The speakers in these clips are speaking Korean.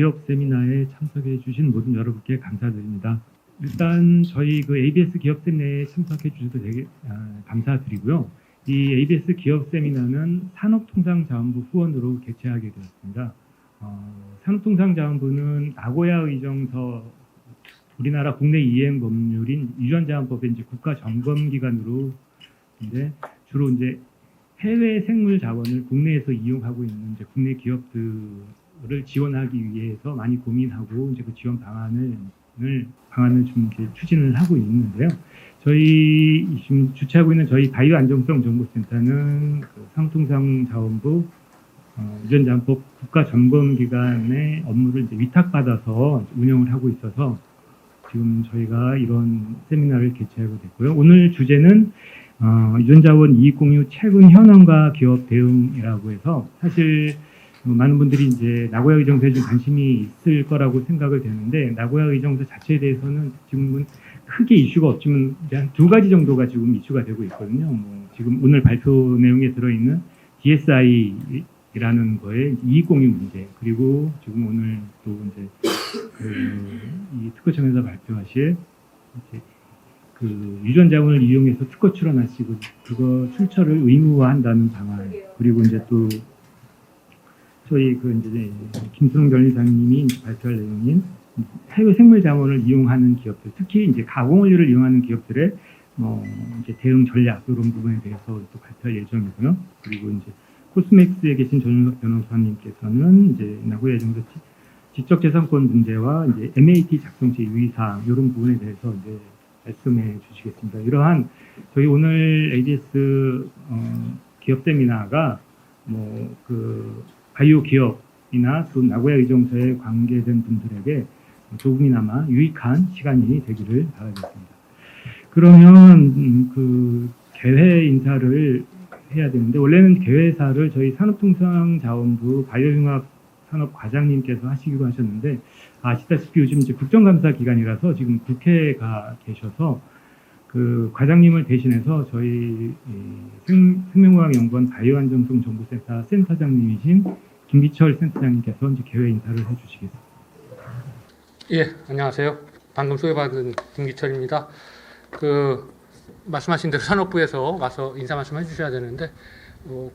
기업 세미나에 참석해 주신 모든 여러분께 감사드립니다. 일단 저희 그 ABS 기업 세미나에 참석해 주셔서 되게 감사드리고요. 이 ABS 기업 세미나는 산업통상자원부 후원으로 개최하게 되었습니다. 산업통상자원부는 나고야 의정서 우리나라 국내 이행 법률인 유전자원법의 이제 국가 점검 기관으로 이제 주로 이제 해외 생물 자원을 국내에서 이용하고 있는 이제 국내 기업들을 지원하기 위해서 많이 고민하고 이제 그 지원 방안을 좀 이렇게 추진을 하고 있는데요. 저희 지금 주최하고 있는 저희 바이오 안정성 정보센터는 그 산업통상자원부 유전자원법 국가점검기관의 업무를 이제 위탁받아서 운영을 하고 있어서 지금 저희가 이런 세미나를 개최하게 됐고요. 오늘 주제는 유전자원 2206 최근 현황과 기업 대응이라고 해서 사실 많은 분들이 이제 나고야 의정서에 좀 관심이 있을 거라고 생각을 되는데 나고야 의정서 자체에 대해서는 지금은 크게 이슈가 없지만 한 두 가지 정도가 지금 이슈가 되고 있거든요. 뭐 지금 오늘 발표 내용에 들어있는 DSI라는 거에 2206 문제 그리고 지금 오늘 또 이제 이 특허청에서 발표하실 이제 그 유전자원을 이용해서 특허 출원하시고 그거 출처를 의무화한다는 방안 그리고 이제 또 저희 그 이제 김순웅 변리사님이 발표할 내용인 해외 생물 자원을 이용하는 기업들, 특히 이제 가공 원료를 이용하는 기업들의 이제 대응 전략 이런 부분에 대해서 또 발표할 예정이고요. 그리고 이제 코스맥스에 계신 전윤석 변호사님께서는 이제 나고야 정서 지적재산권 문제와 이제 MAT 작성시 유의사항 이런 부분에 대해서 이제 말씀해 주시겠습니다. 이러한 저희 오늘 ADS 기업 세미나가 뭐 그 바이오 기업이나 또 나고야 의정서에 관계된 분들에게 조금이나마 유익한 시간이 되기를 바라겠습니다. 그러면 그 개회 인사를 해야 되는데 원래는 개회사를 저희 산업통상자원부 바이오융합 산업 과장님께서 하시기로 하셨는데 아시다시피 요즘 이제 국정감사 기간이라서 지금 국회가 계셔서 그 과장님을 대신해서 저희 생명과학연구원 바이오안정성 정보센터 센터장님이신 김기철 센터장님께서 이제 개회 인사를 해주시겠습니다. 예, 안녕하세요. 방금 소개받은 김기철입니다. 그 말씀하신 대로 산업부에서 와서 인사 말씀 해주셔야 되는데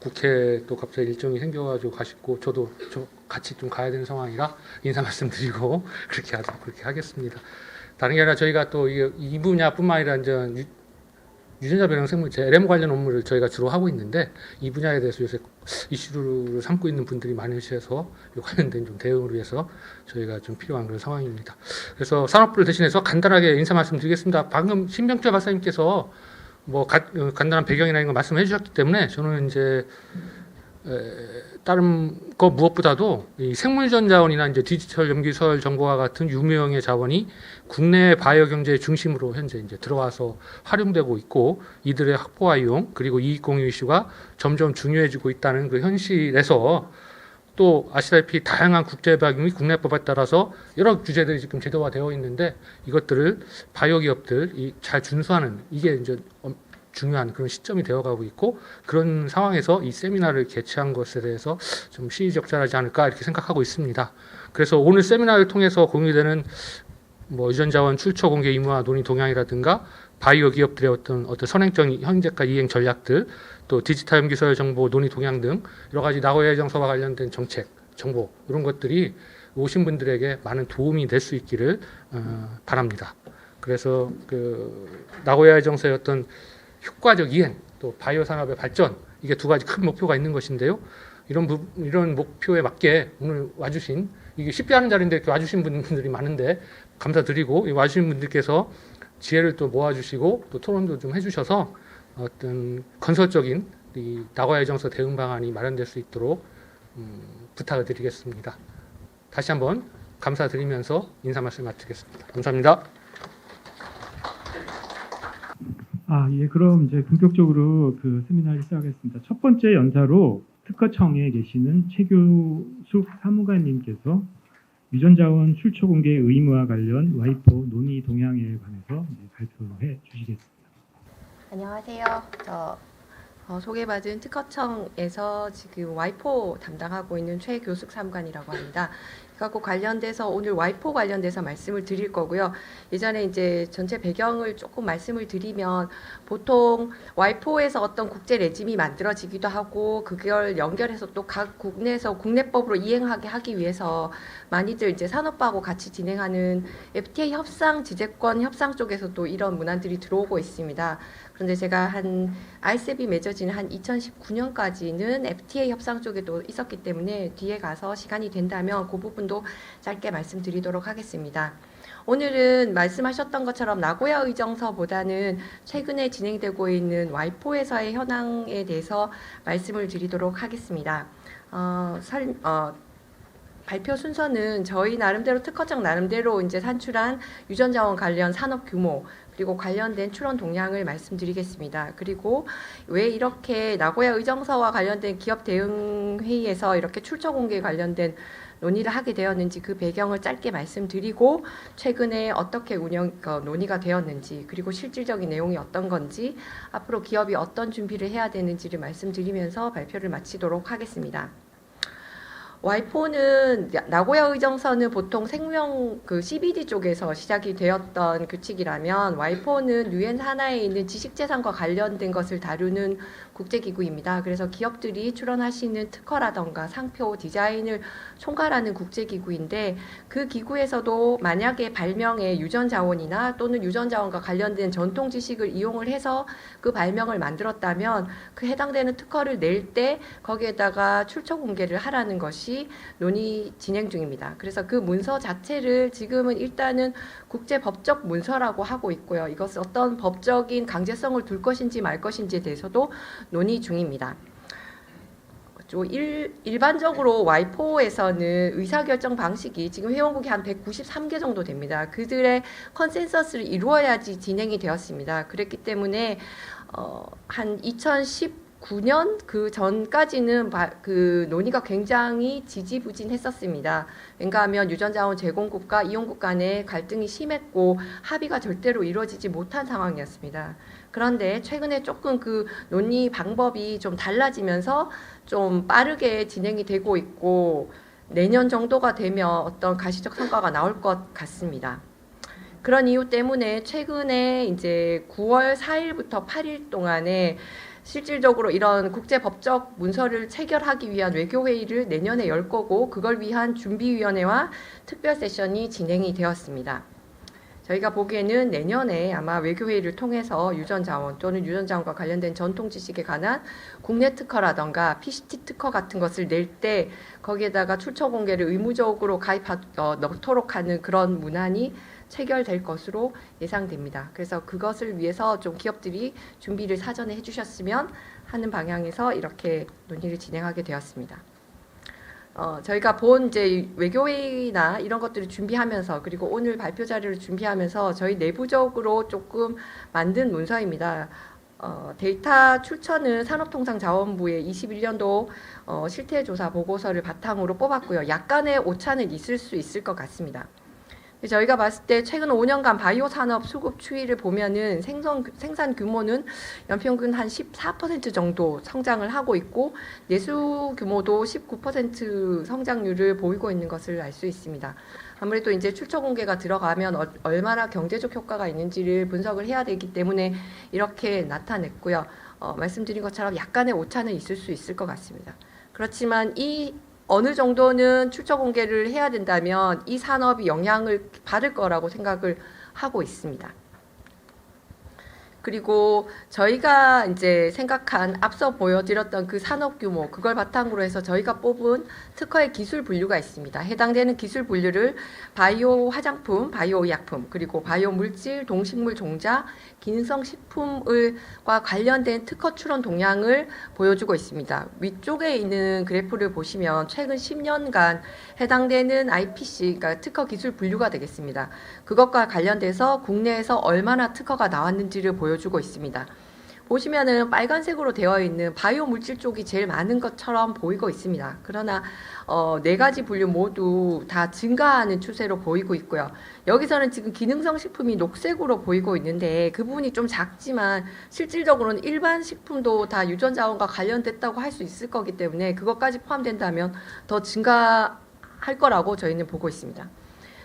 국회 또 갑자기 일정이 생겨가지고 가시고 저도 같이 좀 가야 되는 상황이라 인사 말씀드리고 그렇게 하겠습니다. 다른 게 아니라 저희가 또 이 분야뿐만 아니라 이제 유전자 변형 생물체 LM 관련 업무를 저희가 주로 하고 있는데 이 분야에 대해서 요새 이슈를 삼고 있는 분들이 많으셔서 관련된 좀 대응을 위해서 저희가 좀 필요한 그런 상황입니다. 그래서 산업부를 대신해서 간단하게 인사 말씀드리겠습니다. 방금 신병철 박사님께서 뭐 간단한 배경이나 이런 거 말씀해 주셨기 때문에 저는 이제 다른 거 무엇보다도 이 생물전자원이나 이제 디지털 염기설 정보와 같은 유무형의 자원이 국내 바이오 경제의 중심으로 현재 이제 들어와서 활용되고 있고 이들의 확보와 이용 그리고 이익 공유 이슈가 점점 중요해지고 있다는 그 현실에서 또 아시다시피 다양한 국제법 및 국내법에 따라서 여러 주제들이 지금 제도화되어 있는데 이것들을 바이오 기업들이 잘 준수하는 이게 이제 중요한 그런 시점이 되어가고 있고 그런 상황에서 이 세미나를 개최한 것에 대해서 좀 시의적절하지 않을까 이렇게 생각하고 있습니다. 그래서 오늘 세미나를 통해서 공유되는 뭐 유전자원 출처 공개 의무화 논의 동향이라든가 바이오 기업들의 어떤 선행적 현재까 이행 전략들 또 디지털 염기설 정보 논의 동향 등 여러 가지 나고야 의정서와 관련된 정책, 정보 이런 것들이 오신 분들에게 많은 도움이 될 수 있기를 바랍니다. 그래서 그 나고야 의정서의 어떤 효과적 이행, 또 바이오 산업의 발전 이게 두 가지 큰 목표가 있는 것인데요. 이런 목표에 맞게 오늘 와주신 이게 쉽지 않은 자리인데 이렇게 와주신 분들이 많은데 감사드리고 와주신 분들께서 지혜를 또 모아주시고 또 토론도 좀 해주셔서 어떤 건설적인 이 나고야 의정서 대응 방안이 마련될 수 있도록 부탁을 드리겠습니다. 다시 한번 감사드리면서 인사 말씀 마치겠습니다. 감사합니다. 예, 그럼 이제 본격적으로 그 세미나를 시작하겠습니다. 첫 번째 연사로 특허청에 계시는 최교숙 사무관님께서 유전자원 출처 공개 의무화 관련 와이포 논의 동향에 관해서 이제 발표해 주시겠습니다. 안녕하세요. 저 소개받은 특허청에서 지금 와이포 담당하고 있는 최교숙 사무관이라고 합니다. 그하고 관련돼서 오늘 와이포 관련돼서 말씀을 드릴 거고요. 예전에 이제 전체 배경을 조금 말씀을 드리면 보통 와이포에서 어떤 국제 레짐이 만들어지기도 하고 그걸 연결해서 또 각 국내에서 국내법으로 이행하게 하기 위해서 많이들 이제 산업부하고 같이 진행하는 FTA 협상, 지재권 협상 쪽에서도 이런 문안들이 들어오고 있습니다. 그런데 제가 한 RCEP이 맺어지는 한 2019년까지는 FTA 협상 쪽에도 있었기 때문에 뒤에 가서 시간이 된다면 그 부분도 짧게 말씀드리도록 하겠습니다. 오늘은 말씀하셨던 것처럼 나고야 의정서보다는 최근에 진행되고 있는 와이포에서의 현황에 대해서 말씀을 드리도록 하겠습니다. 발표 순서는 저희 나름대로 특허청 나름대로 이제 산출한 유전자원 관련 산업 규모 그리고 관련된 출원 동향을 말씀드리겠습니다. 그리고 왜 이렇게 나고야 의정서와 관련된 기업 대응 회의에서 이렇게 출처 공개 관련된 논의를 하게 되었는지 그 배경을 짧게 말씀드리고 최근에 어떻게 논의가 되었는지 그리고 실질적인 내용이 어떤 건지 앞으로 기업이 어떤 준비를 해야 되는지를 말씀드리면서 발표를 마치도록 하겠습니다. 와이포는 나고야 의정서는 보통 생명 CBD 쪽에서 시작이 되었던 규칙이라면 와이포는 유엔 산하에 있는 지식재산과 관련된 것을 다루는 국제기구입니다. 그래서 기업들이 출원하시는 특허라던가 상표, 디자인을 총괄하는 국제기구인데 그 기구에서도 만약에 발명의 유전자원이나 또는 유전자원과 관련된 전통 지식을 이용을 해서 그 발명을 만들었다면 그 해당되는 특허를 낼 때 거기에다가 출처 공개를 하라는 것이 논의 진행 중입니다. 그래서 그 문서 자체를 지금은 일단은 국제법적 문서라고 하고 있고요. 이것을 어떤 법적인 강제성을 둘 것인지 말 것인지에 대해서도 논의 중입니다. 일반적으로 와이포에서는 의사결정 방식이 지금 회원국이 한 193개 정도 됩니다. 그들의 컨센서스를 이루어야지 진행이 되었습니다. 그랬기 때문에 한 2019년 그 전까지는 그 논의가 굉장히 지지부진했었습니다. 왜냐하면 유전자원 제공국과 이용국 간의 갈등이 심했고 합의가 절대로 이루어지지 못한 상황이었습니다. 그런데 최근에 조금 그 논의 방법이 좀 달라지면서 좀 빠르게 진행이 되고 있고 내년 정도가 되면 어떤 가시적 성과가 나올 것 같습니다. 그런 이유 때문에 최근에 이제 9월 4일부터 8일 동안에 실질적으로 이런 국제법적 문서를 체결하기 위한 외교회의를 내년에 열 거고 그걸 위한 준비위원회와 특별 세션이 진행이 되었습니다. 저희가 보기에는 내년에 아마 외교회의를 통해서 유전자원 또는 유전자원과 관련된 전통 지식에 관한 국내 특허라던가 PCT 특허 같은 것을 낼 때 거기에다가 출처 공개를 의무적으로 넣도록 하는 그런 문안이 체결될 것으로 예상됩니다. 그래서 그것을 위해서 좀 기업들이 준비를 사전에 해주셨으면 하는 방향에서 이렇게 논의를 진행하게 되었습니다. 저희가 본 이제 외교회의나 이런 것들을 준비하면서 그리고 오늘 발표 자료를 준비하면서 저희 내부적으로 조금 만든 문서입니다. 데이터 출처는 산업통상자원부의 21년도 실태조사 보고서를 바탕으로 뽑았고요. 약간의 오차는 있을 수 있을 것 같습니다. 저희가 봤을 때 최근 5년간 바이오 산업 수급 추이를 보면은 생산 규모는 연평균 한 14% 정도 성장을 하고 있고 내수 규모도 19% 성장률을 보이고 있는 것을 알 수 있습니다. 아무래도 이제 출처 공개가 들어가면 얼마나 경제적 효과가 있는지를 분석을 해야 되기 때문에 이렇게 나타냈고요. 말씀드린 것처럼 약간의 오차는 있을 수 있을 것 같습니다. 그렇지만 어느 정도는 출처 공개를 해야 된다면 이 산업이 영향을 받을 거라고 생각을 하고 있습니다. 그리고 저희가 이제 생각한 앞서 보여드렸던 그 산업 규모 그걸 바탕으로 해서 저희가 뽑은 특허의 기술 분류가 있습니다. 해당되는 기술 분류를 바이오 화장품, 바이오 의약품, 그리고 바이오 물질, 동식물 종자, 기능성 식품과 관련된 특허 출원 동향을 보여주고 있습니다. 위쪽에 있는 그래프를 보시면 최근 10년간 해당되는 IPC, 그러니까 특허 기술 분류가 되겠습니다. 그것과 관련돼서 국내에서 얼마나 특허가 나왔는지를 보여주고 있습니다. 보시면은 빨간색으로 되어 있는 바이오 물질 쪽이 제일 많은 것처럼 보이고 있습니다. 그러나 네 가지 분류 모두 다 증가하는 추세로 보이고 있고요. 여기서는 지금 기능성 식품이 녹색으로 보이고 있는데 그 부분이 좀 작지만 실질적으로는 일반 식품도 다 유전자원과 관련됐다고 할 수 있을 거기 때문에 그것까지 포함된다면 더 증가할 할 거라고 저희는 보고 있습니다.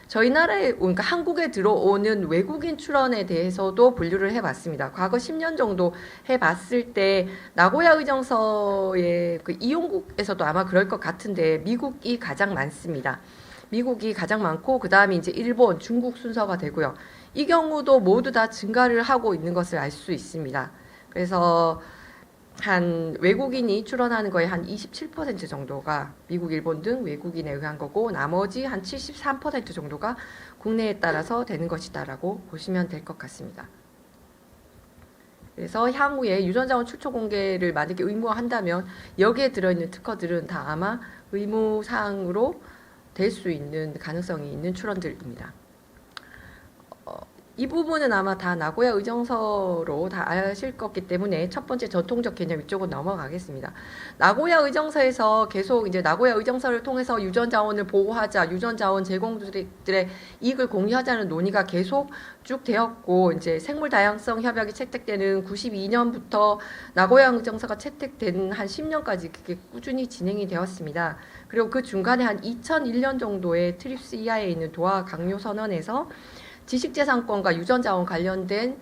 저희 나라에, 그러니까 한국에 들어오는 외국인 출원에 대해서도 분류를 해봤습니다. 과거 10년 정도 해봤을 때 나고야 의정서의 그 이용국에서도 아마 그럴 것 같은데 미국이 가장 많습니다. 미국이 가장 많고 그 다음에 이제 일본, 중국 순서가 되고요. 이 경우도 모두 다 증가를 하고 있는 것을 알 수 있습니다. 그래서 한 외국인이 출원하는 거의 한 27% 정도가 미국, 일본 등 외국인에 의한 거고 나머지 한 73% 정도가 국내에 따라서 되는 것이다라고 보시면 될 것 같습니다. 그래서 향후에 유전자원 출처 공개를 만약에 의무화한다면 여기에 들어있는 특허들은 다 아마 의무사항으로 될 수 있는 가능성이 있는 출원들입니다. 이 부분은 아마 다 나고야 의정서로 다 아실 거기 때문에 첫 번째 전통적 개념 이쪽으로 넘어가겠습니다. 나고야 의정서에서 계속 이제 나고야 의정서를 통해서 유전자원을 보호하자, 유전자원 제공들의 이익을 공유하자는 논의가 계속 쭉 되었고, 이제 생물 다양성 협약이 채택되는 92년부터 나고야 의정서가 채택된 한 10년까지 그게 꾸준히 진행이 되었습니다. 그리고 그 중간에 한 2001년 정도에 트립스 이하에 있는 도하 강요 선언에서 지식재산권과 유전자원 관련된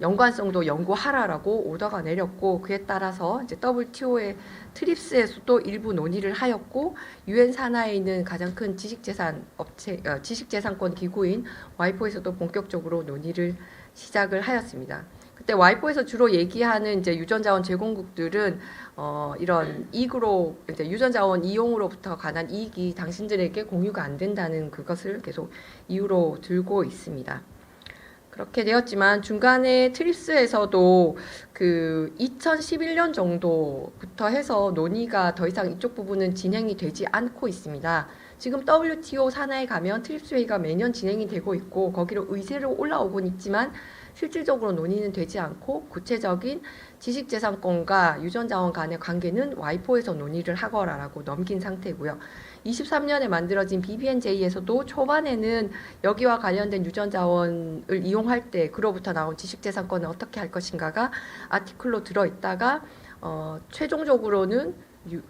연관성도 연구하라라고 오더가 내렸고 그에 따라서 이제 WTO의 트립스에서도 일부 논의를 하였고 유엔 산하에 있는 가장 큰 지식재산권 기구인 와이포에서도 본격적으로 논의를 시작을 하였습니다. 그때 와이포에서 주로 얘기하는 이제 유전자원 제공국들은 이런 이익으로 이제 유전자원 이용으로부터 관한 이익이 당신들에게 공유가 안 된다는 그것을 계속 이유로 들고 있습니다. 그렇게 되었지만 중간에 트립스에서도 그 2011년 정도부터 해서 논의가 더 이상 이쪽 부분은 진행이 되지 않고 있습니다. 지금 WTO 산하에 가면 트립스 회의가 매년 진행이 되고 있고 거기로 의제로 올라오곤 있지만 실질적으로 논의는 되지 않고 구체적인 지식재산권과 유전자원 간의 관계는 와이포에서 논의를 하거라라고 넘긴 상태고요. 23년에 만들어진 BBNJ에서도 초반에는 여기와 관련된 유전자원을 이용할 때 그로부터 나온 지식재산권을 어떻게 할 것인가가 아티클로 들어있다가 최종적으로는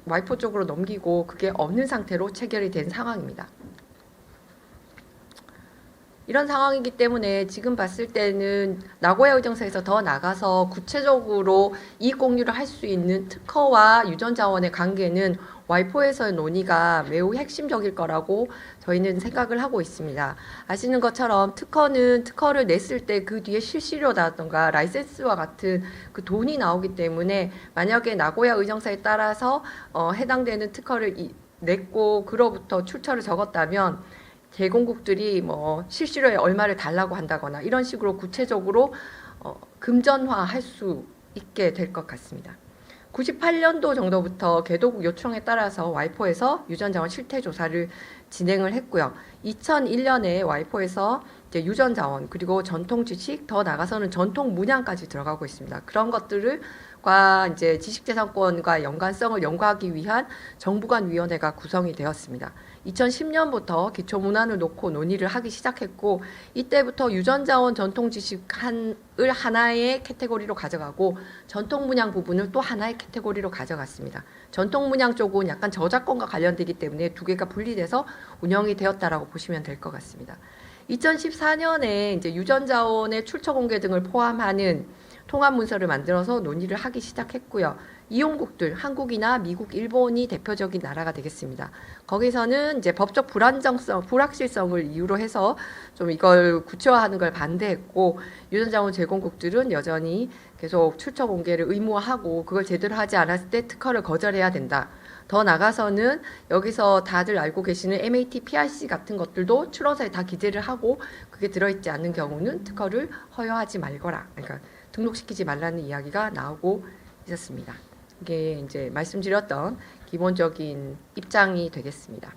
와이포 쪽으로 넘기고 그게 없는 상태로 체결이 된 상황입니다. 이런 상황이기 때문에 지금 봤을 때는 나고야 의정서에서 더 나가서 구체적으로 이익 공유를 할 수 있는 특허와 유전자원의 관계는 와이포에서의 논의가 매우 핵심적일 거라고 저희는 생각을 하고 있습니다. 아시는 것처럼 특허를 냈을 때 그 뒤에 실시료라든가 라이센스와 같은 그 돈이 나오기 때문에 만약에 나고야 의정서에 따라서 해당되는 특허를 냈고 그로부터 출처를 적었다면 제공국들이 뭐 실시료에 얼마를 달라고 한다거나 이런 식으로 구체적으로 금전화할 수 있게 될 것 같습니다. 98년도 정도부터 개도국 요청에 따라서 와이포에서 유전자원 실태 조사를 진행을 했고요. 2001년에 와이포에서 이제 유전자원 그리고 전통 지식 더 나가서는 전통 문양까지 들어가고 있습니다. 그런 것들을 이제 지식재산권과 연관성을 연구하기 위한 정부간 위원회가 구성이 되었습니다. 2010년부터 기초문안을 놓고 논의를 하기 시작했고 이때부터 유전자원 전통지식을 하나의 카테고리로 가져가고 전통문양 부분을 또 하나의 카테고리로 가져갔습니다. 전통문양 쪽은 약간 저작권과 관련되기 때문에 두 개가 분리돼서 운영이 되었다라고 보시면 될 것 같습니다. 2014년에 이제 유전자원의 출처 공개 등을 포함하는 통합 문서를 만들어서 논의를 하기 시작했고요. 이용국들, 한국이나 미국, 일본이 대표적인 나라가 되겠습니다. 거기서는 이제 법적 불확실성을 이유로 해서 좀 이걸 구체화하는 걸 반대했고, 유전자원 제공국들은 여전히 계속 출처 공개를 의무화하고 그걸 제대로 하지 않았을 때 특허를 거절해야 된다. 더 나가서는 여기서 다들 알고 계시는 MAT, PRC 같은 것들도 출원서에 다 기재를 하고 그게 들어있지 않는 경우는 특허를 허용하지 말거라. 그러니까 등록시키지 말라는 이야기가 나오고 있었습니다. 이게 이제 말씀드렸던 기본적인 입장이 되겠습니다.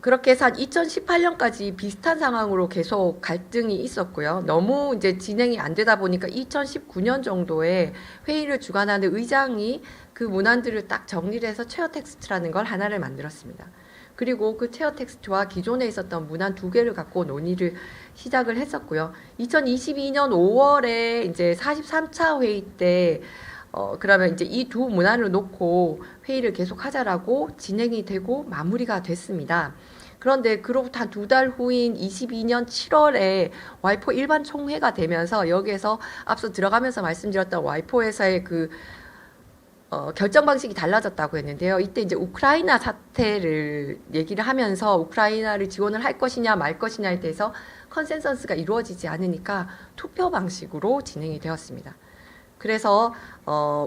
그렇게 해서 한 2018년까지 비슷한 상황으로 계속 갈등이 있었고요. 너무 이제 진행이 안 되다 보니까 2019년 정도에 회의를 주관하는 의장이 그 문안들을 딱 정리를 해서 체어 텍스트라는 걸 하나를 만들었습니다. 그리고 그 체어 텍스트와 기존에 있었던 문안 두 개를 갖고 논의를 시작을 했었고요. 2022년 5월에 이제 43차 회의 때 그러면 이제 이 두 문안을 놓고 회의를 계속하자라고 진행이 되고 마무리가 됐습니다. 그런데 그로부터 한 2달 후인 22년 7월에 와이포 일반 총회가 되면서 여기에서 앞서 들어가면서 말씀드렸던 와이포에서의 그 결정 방식이 달라졌다고 했는데요. 이때 이제 우크라이나 사태를 얘기를 하면서 우크라이나를 지원을 할 것이냐 말 것이냐에 대해서 컨센서스가 이루어지지 않으니까 투표 방식으로 진행이 되었습니다. 그래서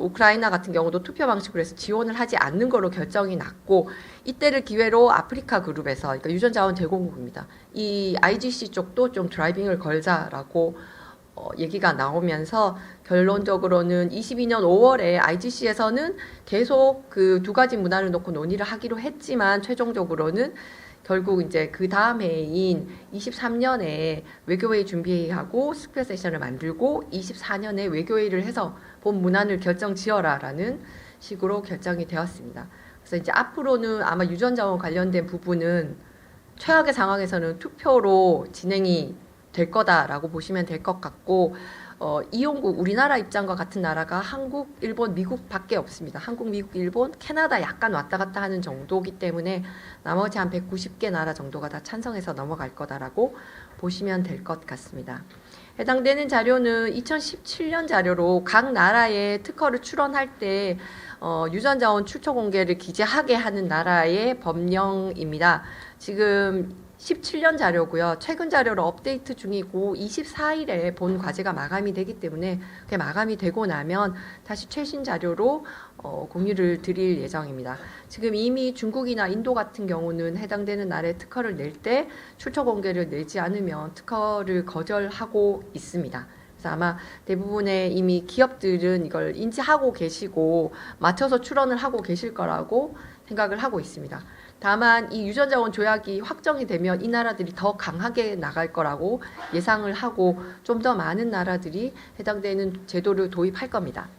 우크라이나 같은 경우도 투표 방식으로 해서 지원을 하지 않는 걸로 결정이 났고, 이때를 기회로 아프리카 그룹에서, 그러니까 유전자원 제공국입니다. 이 IGC 쪽도 좀 드라이빙을 걸자라고 얘기가 나오면서 결론적으로는 22년 5월에 IGC에서는 계속 그 두 가지 문안을 놓고 논의를 하기로 했지만 최종적으로는 결국 이제 그 다음 해인 23년에 외교회의 준비회의하고 스퀘어 세션을 만들고 24년에 외교회의를 해서 본 문안을 결정 지어라라는 식으로 결정이 되었습니다. 그래서 이제 앞으로는 아마 유전자원 관련된 부분은 최악의 상황에서는 투표로 진행이 될 거다라고 보시면 될 것 같고, 이용국 우리나라 입장과 같은 나라가 한국, 일본, 미국밖에 없습니다. 한국, 미국, 일본, 캐나다 약간 왔다 갔다 하는 정도이기 때문에 나머지 한 190개 나라 정도가 다 찬성해서 넘어갈 거다라고 보시면 될 것 같습니다. 해당되는 자료는 2017년 자료로 각 나라의 특허를 출원할 때 유전자원 출처 공개를 기재하게 하는 나라의 법령입니다. 지금 17년 자료고요. 최근 자료로 업데이트 중이고 24일에 본 과제가 마감이 되기 때문에 그게 마감이 되고 나면 다시 최신 자료로 공유를 드릴 예정입니다. 지금 이미 중국이나 인도 같은 경우는 해당되는 나라의 특허를 낼 때 출처 공개를 내지 않으면 특허를 거절하고 있습니다. 그래서 아마 대부분의 이미 기업들은 이걸 인지하고 계시고 맞춰서 출원을 하고 계실 거라고 생각을 하고 있습니다. 다만 이 유전자원 조약이 확정이 되면 이 나라들이 더 강하게 나갈 거라고 예상을 하고 좀 더 많은 나라들이 해당되는 제도를 도입할 겁니다.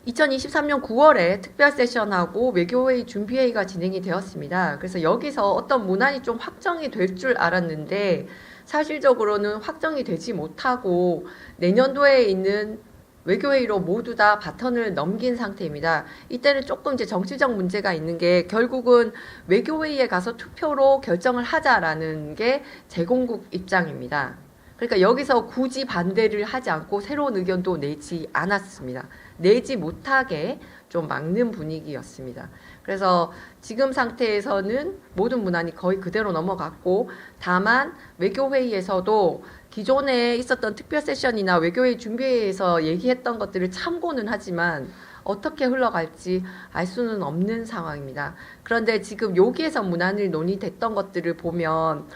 2023년 9월에 특별 세션하고 외교회의 준비회의가 진행이 되었습니다. 그래서 여기서 어떤 문안이 좀 확정이 될 줄 알았는데 사실적으로는 확정이 되지 못하고 내년도에 있는 외교회의로 모두 다 바턴을 넘긴 상태입니다. 이때는 조금 이제 정치적 문제가 있는 게 결국은 외교회의에 가서 투표로 결정을 하자라는 게 제공국 입장입니다. 그러니까 여기서 굳이 반대를 하지 않고 새로운 의견도 내지 않았습니다. 내지 못하게 좀 막는 분위기였습니다. 그래서 지금 상태에서는 모든 문안이 거의 그대로 넘어갔고, 다만 외교회의에서도 기존에 있었던 특별 세션이나 외교회의 준비회의에서 얘기했던 것들을 참고는 하지만 어떻게 흘러갈지 알 수는 없는 상황입니다. 그런데 지금 여기에서 문안을 논의됐던 것들을 보면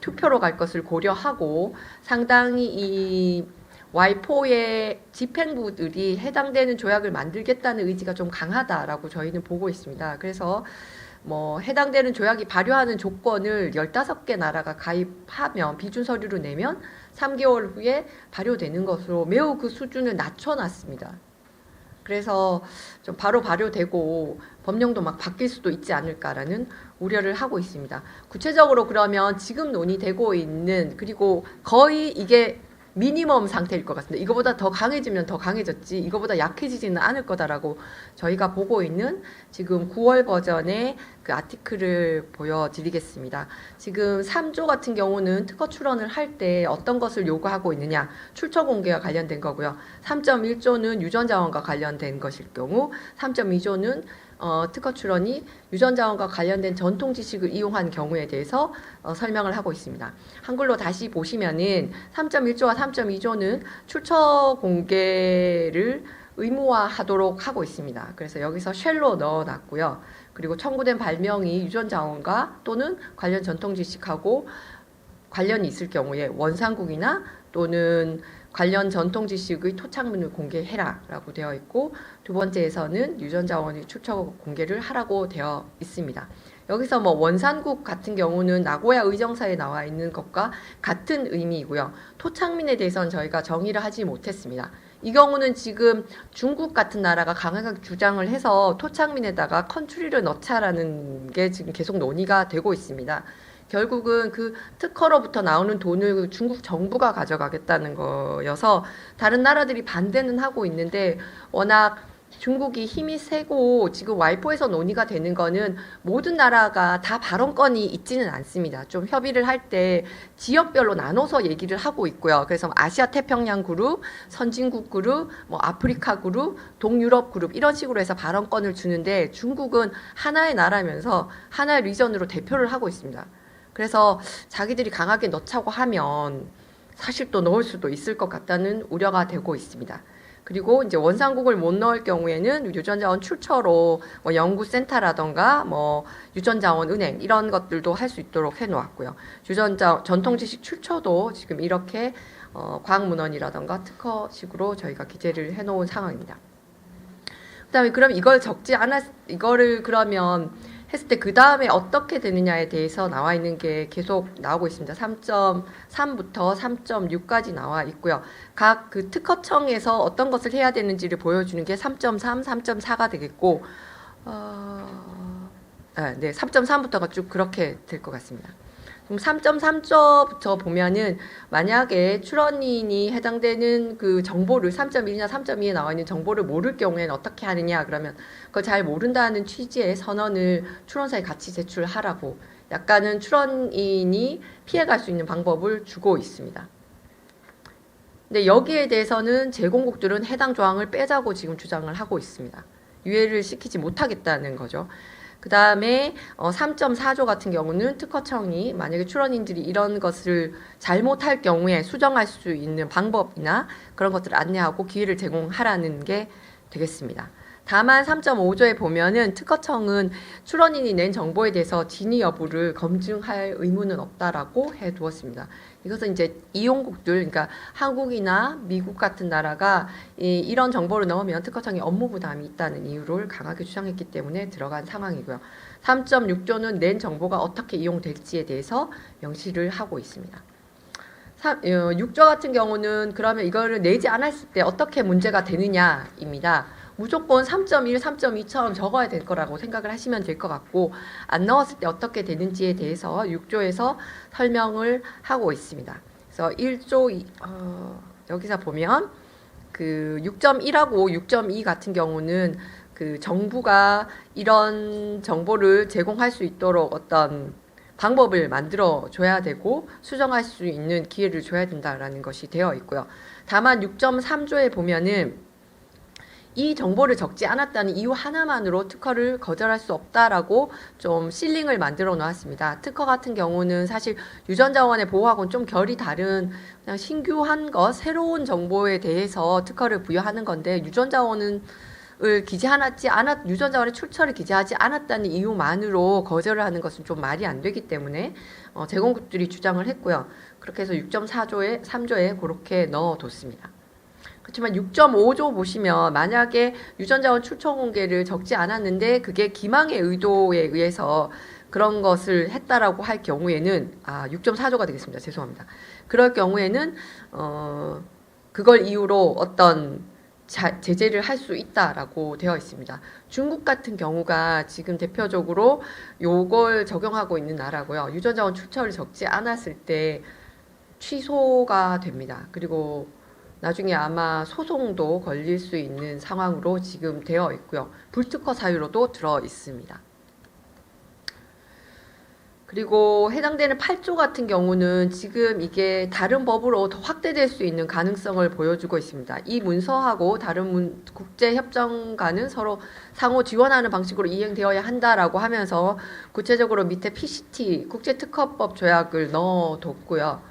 투표로 갈 것을 고려하고 상당히 이 와이포의 집행부들이 해당되는 조약을 만들겠다는 의지가 좀 강하다라고 저희는 보고 있습니다. 그래서 해당되는 조약이 발효하는 조건을 15개 나라가 가입하면 비준 서류를 내면 3개월 후에 발효되는 것으로 매우 그 수준을 낮춰놨습니다. 그래서 좀 바로 발효되고 법령도 막 바뀔 수도 있지 않을까라는 우려를 하고 있습니다. 구체적으로 그러면 지금 논의되고 있는, 그리고 거의 이게 미니멈 상태일 것 같습니다. 이거보다 더 강해지면 더 강해졌지 이거보다 약해지지는 않을 거다라고 저희가 보고 있는 지금 9월 버전의 그 아티클을 보여드리겠습니다. 지금 3조 같은 경우는 특허 출원을 할 때 어떤 것을 요구하고 있느냐, 출처 공개와 관련된 거고요. 3.1조는 유전자원과 관련된 것일 경우, 3.2조는 특허 출원이 유전자원과 관련된 전통 지식을 이용한 경우에 대해서 설명을 하고 있습니다. 한글로 다시 보시면은 3.1조와 3.2조는 출처 공개를 의무화하도록 하고 있습니다. 그래서 여기서 쉘로 넣어놨고요. 그리고 청구된 발명이 유전자원과 또는 관련 전통 지식하고 관련이 있을 경우에 원산국이나 또는 관련 전통 지식의 토착문을 공개해라 라고 되어 있고, 두 번째에서는 유전자원의 출처 공개를 하라고 되어 있습니다. 여기서 원산국 같은 경우는 나고야 의정서에 나와 있는 것과 같은 의미이고요. 토착민에 대해서는 저희가 정의를 하지 못했습니다. 이 경우는 지금 중국 같은 나라가 강하게 주장을 해서 토착민에다가 컨트리를 넣자라는 게 지금 계속 논의가 되고 있습니다. 결국은 그 특허로부터 나오는 돈을 중국 정부가 가져가겠다는 거여서 다른 나라들이 반대는 하고 있는데 워낙 중국이 힘이 세고 지금 와이포에서 논의가 되는 거는 모든 나라가 다 발언권이 있지는 않습니다. 좀 협의를 할 때 지역별로 나눠서 얘기를 하고 있고요. 그래서 아시아 태평양 그룹, 선진국 그룹, 뭐 아프리카 그룹, 동유럽 그룹 이런 식으로 해서 발언권을 주는데 중국은 하나의 나라면서 하나의 리전으로 대표를 하고 있습니다. 그래서 자기들이 강하게 넣자고 하면 사실 또 넣을 수도 있을 것 같다는 우려가 되고 있습니다. 그리고 이제 원상국을 못 넣을 경우에는 유전자원 출처로 뭐 연구센터라던가 뭐 유전자원 은행 이런 것들도 할 수 있도록 해놓았고요. 유전자 전통지식 출처도 지금 이렇게 과학문헌이라던가 특허식으로 저희가 기재를 해놓은 상황입니다. 그다음에 그럼 이거를 그러면 했을 때 그 다음에 어떻게 되느냐에 대해서 나와 있는 게 계속 나오고 있습니다. 3.3부터 3.6까지 나와 있고요. 각 그 특허청에서 어떤 것을 해야 되는지를 보여주는 게 3.3, 3.4가 되겠고, 네, 3.3부터가 쭉 그렇게 될 것 같습니다. 그럼 3.3조부터 보면은 만약에 출원인이 해당되는 그 정보를 3.1이나 3.2에 나와 있는 정보를 모를 경우에는 어떻게 하느냐 그러면 그걸 잘 모른다는 취지의 선언을 출원사에 같이 제출하라고 약간은 출원인이 피해갈 수 있는 방법을 주고 있습니다. 근데 여기에 대해서는 제공국들은 해당 조항을 빼자고 지금 주장을 하고 있습니다. 유예를 시키지 못하겠다는 거죠. 그 다음에 3.4조 같은 경우는 특허청이 만약에 출원인들이 이런 것을 잘못할 경우에 수정할 수 있는 방법이나 그런 것들을 안내하고 기회를 제공하라는 게 되겠습니다. 다만 3.5조에 보면은 특허청은 출원인이 낸 정보에 대해서 진위 여부를 검증할 의무는 없다라고 해두었습니다. 이것은 이제 이용국들, 그러니까 한국이나 미국 같은 나라가 이런 정보를 넣으면 특허청이 업무 부담이 있다는 이유를 강하게 주장했기 때문에 들어간 상황이고요. 3.6조는 낸 정보가 어떻게 이용될지에 대해서 명시를 하고 있습니다. 6조 같은 경우는 그러면 이거를 내지 않았을 때 어떻게 문제가 되느냐입니다. 무조건 3.1, 3.2처럼 적어야 될 거라고 생각을 하시면 될 것 같고 안 넣었을 때 어떻게 되는지에 대해서 6조에서 설명을 하고 있습니다. 그래서 1조 여기서 보면 그 6.1하고 6.2 같은 경우는 그 정부가 이런 정보를 제공할 수 있도록 어떤 방법을 만들어 줘야 되고 수정할 수 있는 기회를 줘야 된다라는 것이 되어 있고요. 다만 6.3조에 보면은 이 정보를 적지 않았다는 이유 하나만으로 특허를 거절할 수 없다라고 좀 실링을 만들어 놓았습니다. 특허 같은 경우는 사실 유전자원의 보호하고는 좀 결이 다른 그냥 신규한 것, 새로운 정보에 대해서 특허를 부여하는 건데 유전자원을 유전자원의 출처를 기재하지 않았다는 이유만으로 거절을 하는 것은 좀 말이 안 되기 때문에 제공국들이 주장을 했고요. 그렇게 해서 6.4조에 3조에 그렇게 넣어뒀습니다. 그렇지만 6.5조 보시면 만약에 유전자원 출처 공개를 적지 않았는데 그게 기망의 의도에 의해서 그런 것을 했다라고 할 경우에는 6.4조가 되겠습니다. 죄송합니다. 그럴 경우에는 그걸 이유로 어떤 제재를 할 수 있다라고 되어 있습니다. 중국 같은 경우가 지금 대표적으로 요걸 적용하고 있는 나라고요. 유전자원 출처를 적지 않았을 때 취소가 됩니다. 그리고 나중에 아마 소송도 걸릴 수 있는 상황으로 지금 되어 있고요. 불특허 사유로도 들어 있습니다. 그리고 해당되는 8조 같은 경우는 지금 이게 다른 법으로 더 확대될 수 있는 가능성을 보여주고 있습니다. 이 문서하고 다른 국제협정과는 서로 상호 지원하는 방식으로 이행되어야 한다라고 하면서 구체적으로 밑에 PCT, 국제특허법 조약을 넣어뒀고요.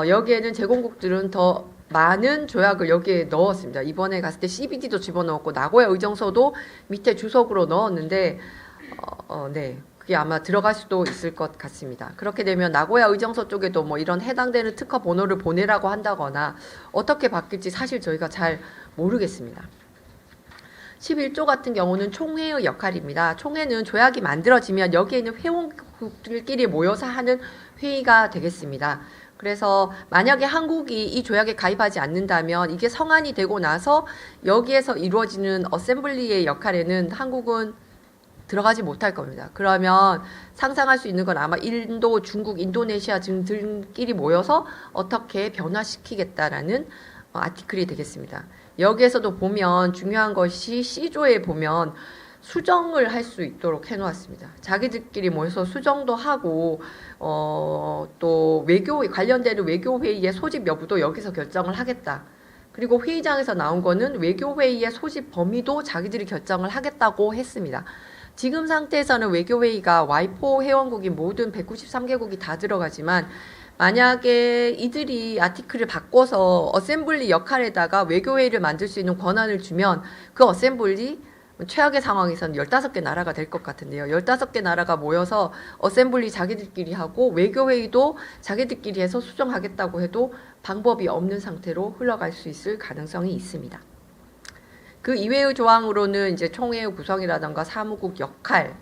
여기에는 제공국들은 더 많은 조약을 여기에 넣었습니다. 이번에 갔을 때 CBD도 집어넣었고 나고야 의정서도 밑에 주석으로 넣었는데 네, 그게 아마 들어갈 수도 있을 것 같습니다. 그렇게 되면 나고야 의정서 쪽에도 뭐 이런 해당되는 특허 번호를 보내라고 한다거나 어떻게 바뀔지 사실 저희가 잘 모르겠습니다. 11조 같은 경우는 총회의 역할입니다. 총회는 조약이 만들어지면 여기에 있는 회원국들끼리 모여서 하는 회의가 되겠습니다. 그래서 만약에 한국이 이 조약에 가입하지 않는다면 이게 성안이 되고 나서 여기에서 이루어지는 어셈블리의 역할에는 한국은 들어가지 못할 겁니다. 그러면 상상할 수 있는 건 아마 인도, 중국, 인도네시아 등들끼리 모여서 어떻게 변화시키겠다라는 아티클이 되겠습니다. 여기에서도 보면 중요한 것이 C조에 보면 수정을 할 수 있도록 해놓았습니다. 자기들끼리 모여서 수정도 하고 또 외교 관련되는 외교회의의 소집 여부도 여기서 결정을 하겠다. 그리고 회의장에서 나온 거는 외교회의의 소집 범위도 자기들이 결정을 하겠다고 했습니다. 지금 상태에서는 외교회의가 와이포 회원국이 모든 193개국이 다 들어가지만 만약에 이들이 아티클을 바꿔서 어셈블리 역할에다가 외교회의를 만들 수 있는 권한을 주면 그 어셈블리 최악의 상황에서는 15개 나라가 될 것 같은데요. 15개 나라가 모여서 어셈블리 자기들끼리 하고 외교회의도 자기들끼리 해서 수정하겠다고 해도 방법이 없는 상태로 흘러갈 수 있을 가능성이 있습니다. 그 이외의 조항으로는 이제 총회의 구성이라던가 사무국 역할,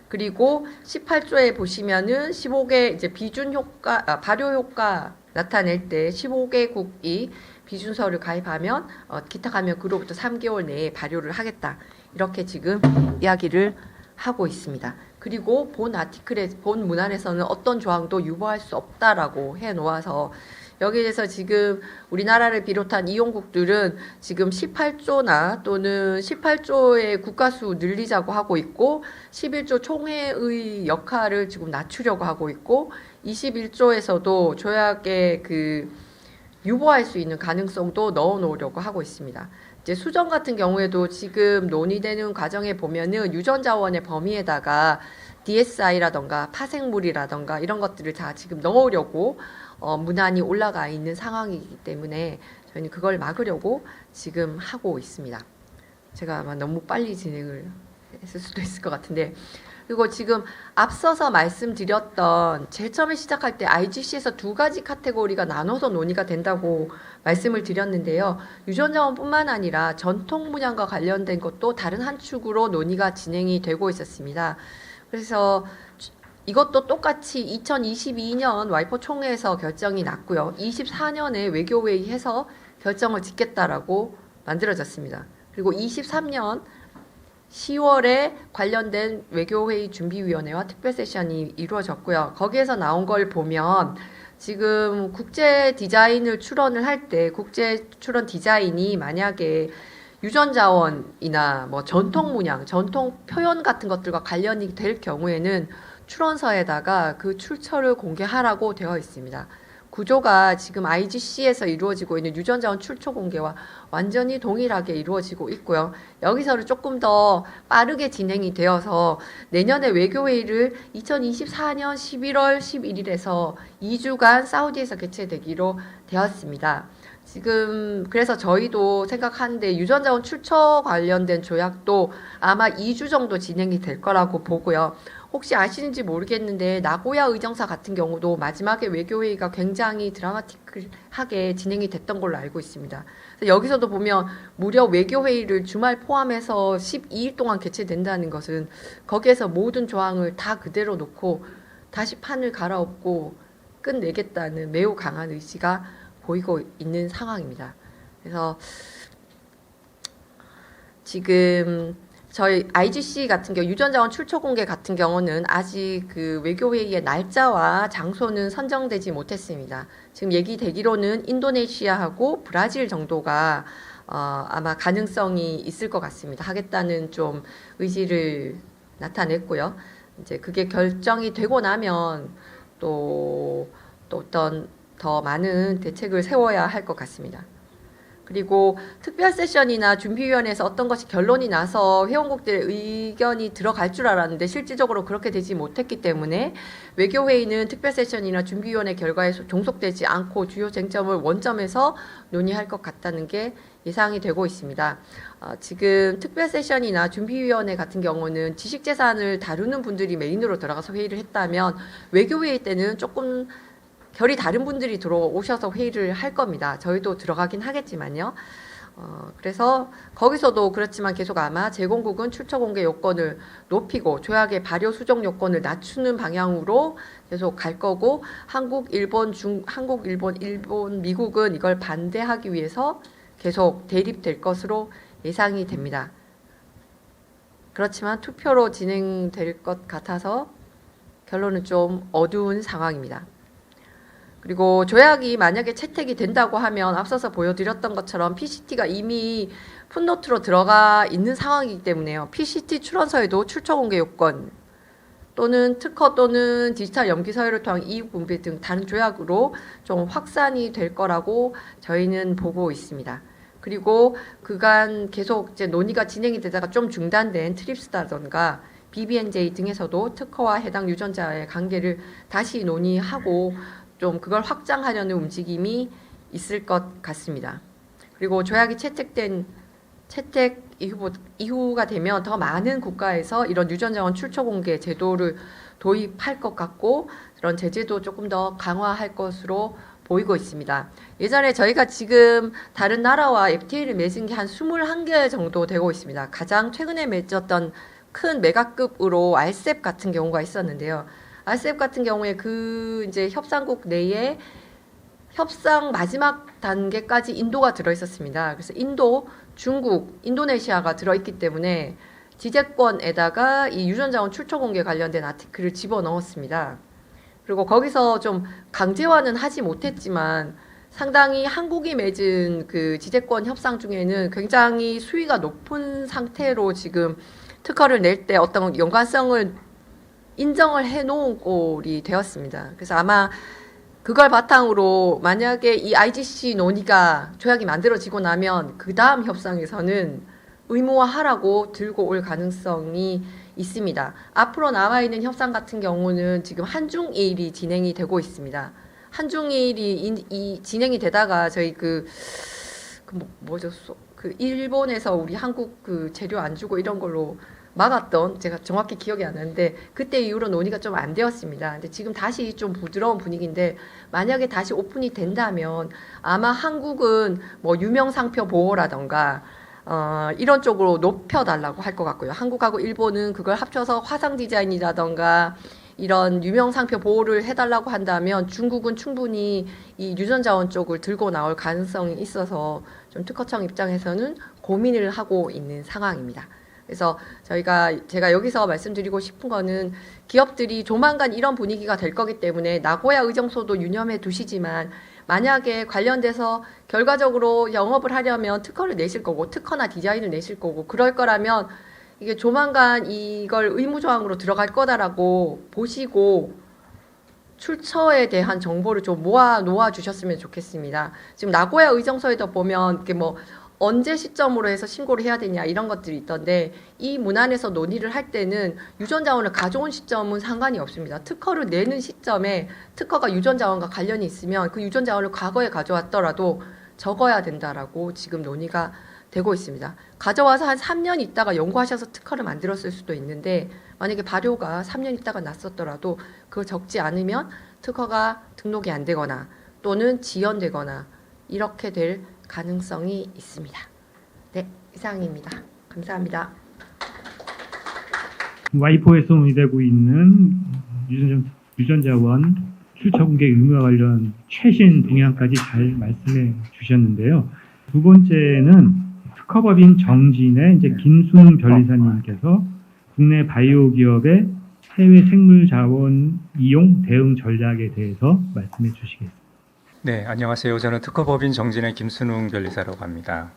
그리고 18조에 보시면은 15개 이제 비준 효과, 발효 효과 나타낼 때 15개국이 비준서를 가입하면 기탁하면 그로부터 3개월 내에 발효를 하겠다. 이렇게 지금 이야기를 하고 있습니다. 그리고 본 아티클의 본 문안에서는 어떤 조항도 유보할 수 없다라고 해 놓아서 여기에 대해서 지금 우리나라를 비롯한 이용국들은 지금 18조나 또는 18조의 국가수 늘리자고 하고 있고 11조 총회의 역할을 지금 낮추려고 하고 있고 21조에서도 조약의 그 유보할 수 있는 가능성도 넣어 놓으려고 하고 있습니다. 이제 수정 같은 경우에도 지금 논의되는 과정에 보면은 유전자원의 범위에다가 DSI라던가 파생물이라던가 이런 것들을 다 지금 넣으려고 문안이 올라가 있는 상황이기 때문에 저희는 그걸 막으려고 지금 하고 있습니다. 제가 아마 너무 빨리 진행을 했을 수도 있을 것 같은데, 그리고 지금 앞서서 말씀드렸던 제일 처음에 시작할 때 IGC에서 두 가지 카테고리가 나눠서 논의가 된다고 말씀을 드렸는데요. 유전자원뿐만 아니라 전통 문양과 관련된 것도 다른 한 축으로 논의가 진행이 되고 있었습니다. 그래서 이것도 똑같이 2022년 와이포 총회에서 결정이 났고요. 24년에 외교회의해서 결정을 짓겠다라고 만들어졌습니다. 그리고 23년 10월에 관련된 외교회의 준비위원회와 특별 세션이 이루어졌고요. 거기에서 나온 걸 보면 지금 국제 디자인을 출원을 할 때 국제 출원 디자인이 만약에 유전자원이나 뭐 전통 문양, 전통 표현 같은 것들과 관련이 될 경우에는 출원서에다가 그 출처를 공개하라고 되어 있습니다. 구조가 지금 IGC에서 이루어지고 있는 유전자원 출처 공개와 완전히 동일하게 이루어지고 있고요. 여기서는 조금 더 빠르게 진행이 되어서 내년에 외교회의를 2024년 11월 11일에서 2주간 사우디에서 개최되기로 되었습니다. 지금 그래서 저희도 생각하는데 유전자원 출처 관련된 조약도 아마 2주 정도 진행이 될 거라고 보고요. 혹시 아시는지 모르겠는데 나고야 의정사 같은 경우도 마지막에 외교회의가 굉장히 드라마틱하게 진행이 됐던 걸로 알고 있습니다. 여기서도 보면 무려 외교회의를 주말 포함해서 12일 동안 개최된다는 것은 거기에서 모든 조항을 다 그대로 놓고 다시 판을 갈아엎고 끝내겠다는 매우 강한 의지가 보이고 있는 상황입니다. 그래서 지금 저희 IGC 같은 경우 유전자원 출처 공개 같은 경우는 아직 그 외교회의의 날짜와 장소는 선정되지 못했습니다. 지금 얘기되기로는 인도네시아하고 브라질 정도가 아마 가능성이 있을 것 같습니다. 하겠다는 좀 의지를 나타냈고요. 이제 그게 결정이 되고 나면 또 어떤 더 많은 대책을 세워야 할 것 같습니다. 그리고 특별 세션이나 준비위원회에서 어떤 것이 결론이 나서 회원국들의 의견이 들어갈 줄 알았는데 실질적으로 그렇게 되지 못했기 때문에 외교회의는 특별 세션이나 준비위원회 결과에 종속되지 않고 주요 쟁점을 원점에서 논의할 것 같다는 게 예상이 되고 있습니다. 지금 특별 세션이나 준비위원회 같은 경우는 지식재산을 다루는 분들이 메인으로 들어가서 회의를 했다면 외교회의 때는 조금 결이 다른 분들이 들어오셔서 회의를 할 겁니다. 저희도 들어가긴 하겠지만요. 그래서 거기서도 그렇지만 계속 아마 제공국은 출처 공개 요건을 높이고 조약의 발효 수정 요건을 낮추는 방향으로 계속 갈 거고 한국, 일본, 미국은 이걸 반대하기 위해서 계속 대립될 것으로 예상이 됩니다. 그렇지만 투표로 진행될 것 같아서 결론은 좀 어두운 상황입니다. 그리고 조약이 만약에 채택이 된다고 하면 앞서서 보여드렸던 것처럼 PCT가 이미 풋노트로 들어가 있는 상황이기 때문에요. PCT 출원서에도 출처 공개 요건 또는 특허 또는 디지털 염기 서열을 통한 이익 분배 등 다른 조약으로 좀 확산이 될 거라고 저희는 보고 있습니다. 그리고 그간 계속 이제 논의가 진행이 되다가 좀 중단된 트립스라던가 BBNJ 등에서도 특허와 해당 유전자의 관계를 다시 논의하고 좀 그걸 확장하려는 움직임이 있을 것 같습니다. 그리고 조약이 채택 이후가 되면 더 많은 국가에서 이런 유전자원 출처 공개 제도를 도입할 것 같고 그런 제재도 조금 더 강화할 것으로 보이고 있습니다. 예전에 저희가 지금 다른 나라와 FTA를 맺은 게 한 21개 정도 되고 있습니다. 가장 최근에 맺었던 큰 메가급으로 RCEP 같은 경우가 있었는데요. RCEP 같은 경우에 그 이제 협상국 내에 협상 마지막 단계까지 인도가 들어 있었습니다. 그래서 인도, 중국, 인도네시아가 들어 있기 때문에 지재권에다가 이 유전자원 출처 공개 관련된 아티클을 집어넣었습니다. 그리고 거기서 좀 강제화는 하지 못했지만 상당히 한국이 맺은 그 지재권 협상 중에는 굉장히 수위가 높은 상태로 지금 특허를 낼 때 어떤 연관성을 인정을 해놓은 꼴이 되었습니다. 그래서 아마 그걸 바탕으로 만약에 이 IGC 논의가 조약이 만들어지고 나면 그 다음 협상에서는 의무화하라고 들고 올 가능성이 있습니다. 앞으로 남아있는 협상 같은 경우는 지금 한중일이 진행이 되고 있습니다. 한중일이 진행이 되다가 저희 일본에서 우리 한국 그 재료 안 주고 이런 걸로 막았던 제가 정확히 기억이 안 나는데 그때 이후로 논의가 좀 안 되었습니다. 근데 지금 다시 좀 부드러운 분위기인데 만약에 다시 오픈이 된다면 아마 한국은 뭐 유명 상표 보호라던가 이런 쪽으로 높여달라고 할 것 같고요. 한국하고 일본은 그걸 합쳐서 화상 디자인이라던가 이런 유명 상표 보호를 해달라고 한다면 중국은 충분히 이 유전자원 쪽을 들고 나올 가능성이 있어서 좀 특허청 입장에서는 고민을 하고 있는 상황입니다. 그래서 제가 여기서 말씀드리고 싶은 거는 기업들이 조만간 이런 분위기가 될 거기 때문에 나고야 의정소도 유념해 두시지만 만약에 관련돼서 결과적으로 영업을 하려면 특허를 내실 거고 특허나 디자인을 내실 거고 그럴 거라면 이게 조만간 이걸 의무조항으로 들어갈 거다라고 보시고 출처에 대한 정보를 좀 놓아 주셨으면 좋겠습니다. 지금 나고야 의정서에도 보면 이게 뭐 언제 시점으로 해서 신고를 해야 되냐 이런 것들이 있던데 이 문안에서 논의를 할 때는 유전자원을 가져온 시점은 상관이 없습니다. 특허를 내는 시점에 특허가 유전자원과 관련이 있으면 그 유전자원을 과거에 가져왔더라도 적어야 된다라고 지금 논의가 되고 있습니다. 가져와서 한 3년 있다가 연구하셔서 특허를 만들었을 수도 있는데 만약에 발효가 3년 있다가 났었더라도 그걸 적지 않으면 특허가 등록이 안 되거나 또는 지연되거나 이렇게 될 가능성이 있습니다. 네, 이상입니다. 감사합니다. 와이포에서 논의되고 있는 유전자원 출처 공개 의무와 관련 최신 동향까지 잘 말씀해 주셨는데요. 두 번째는 특허법인 정진의 이제 김순 변리사님께서 국내 바이오 기업의 해외 생물 자원 이용 대응 전략에 대해서 말씀해 주시겠습니다. 네, 안녕하세요. 저는 특허법인 정진의 김순웅 변리사라고 합니다.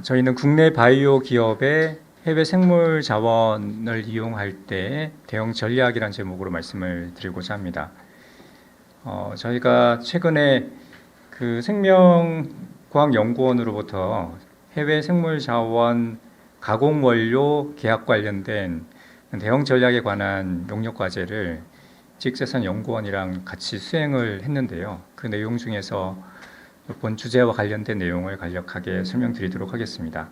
저희는 국내 바이오 기업의 해외 생물 자원을 이용할 때 대응 전략이라는 제목으로 말씀을 드리고자 합니다. 저희가 최근에 그 생명과학연구원으로부터 해외 생물 자원 가공 원료 계약 관련된 대응 전략에 관한 용역 과제를 지식재산연구원이랑 같이 수행을 했는데요. 그 내용 중에서 본 주제와 관련된 내용을 간략하게 설명드리도록 하겠습니다.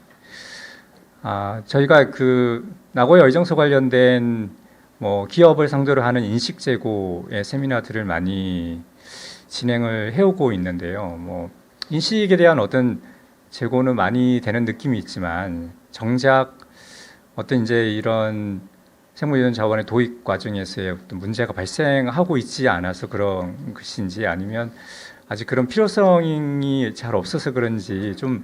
저희가 그 나고야 의정서 관련된 뭐 기업을 상대로 하는 인식 제고의 세미나들을 많이 진행을 해오고 있는데요. 뭐 인식에 대한 어떤 제고는 많이 되는 느낌이 있지만 정작 어떤 이제 이런 생물유전 자원의 도입 과정에서의 어떤 문제가 발생하고 있지 않아서 그런 것인지 아니면 아직 그런 필요성이 잘 없어서 그런지 좀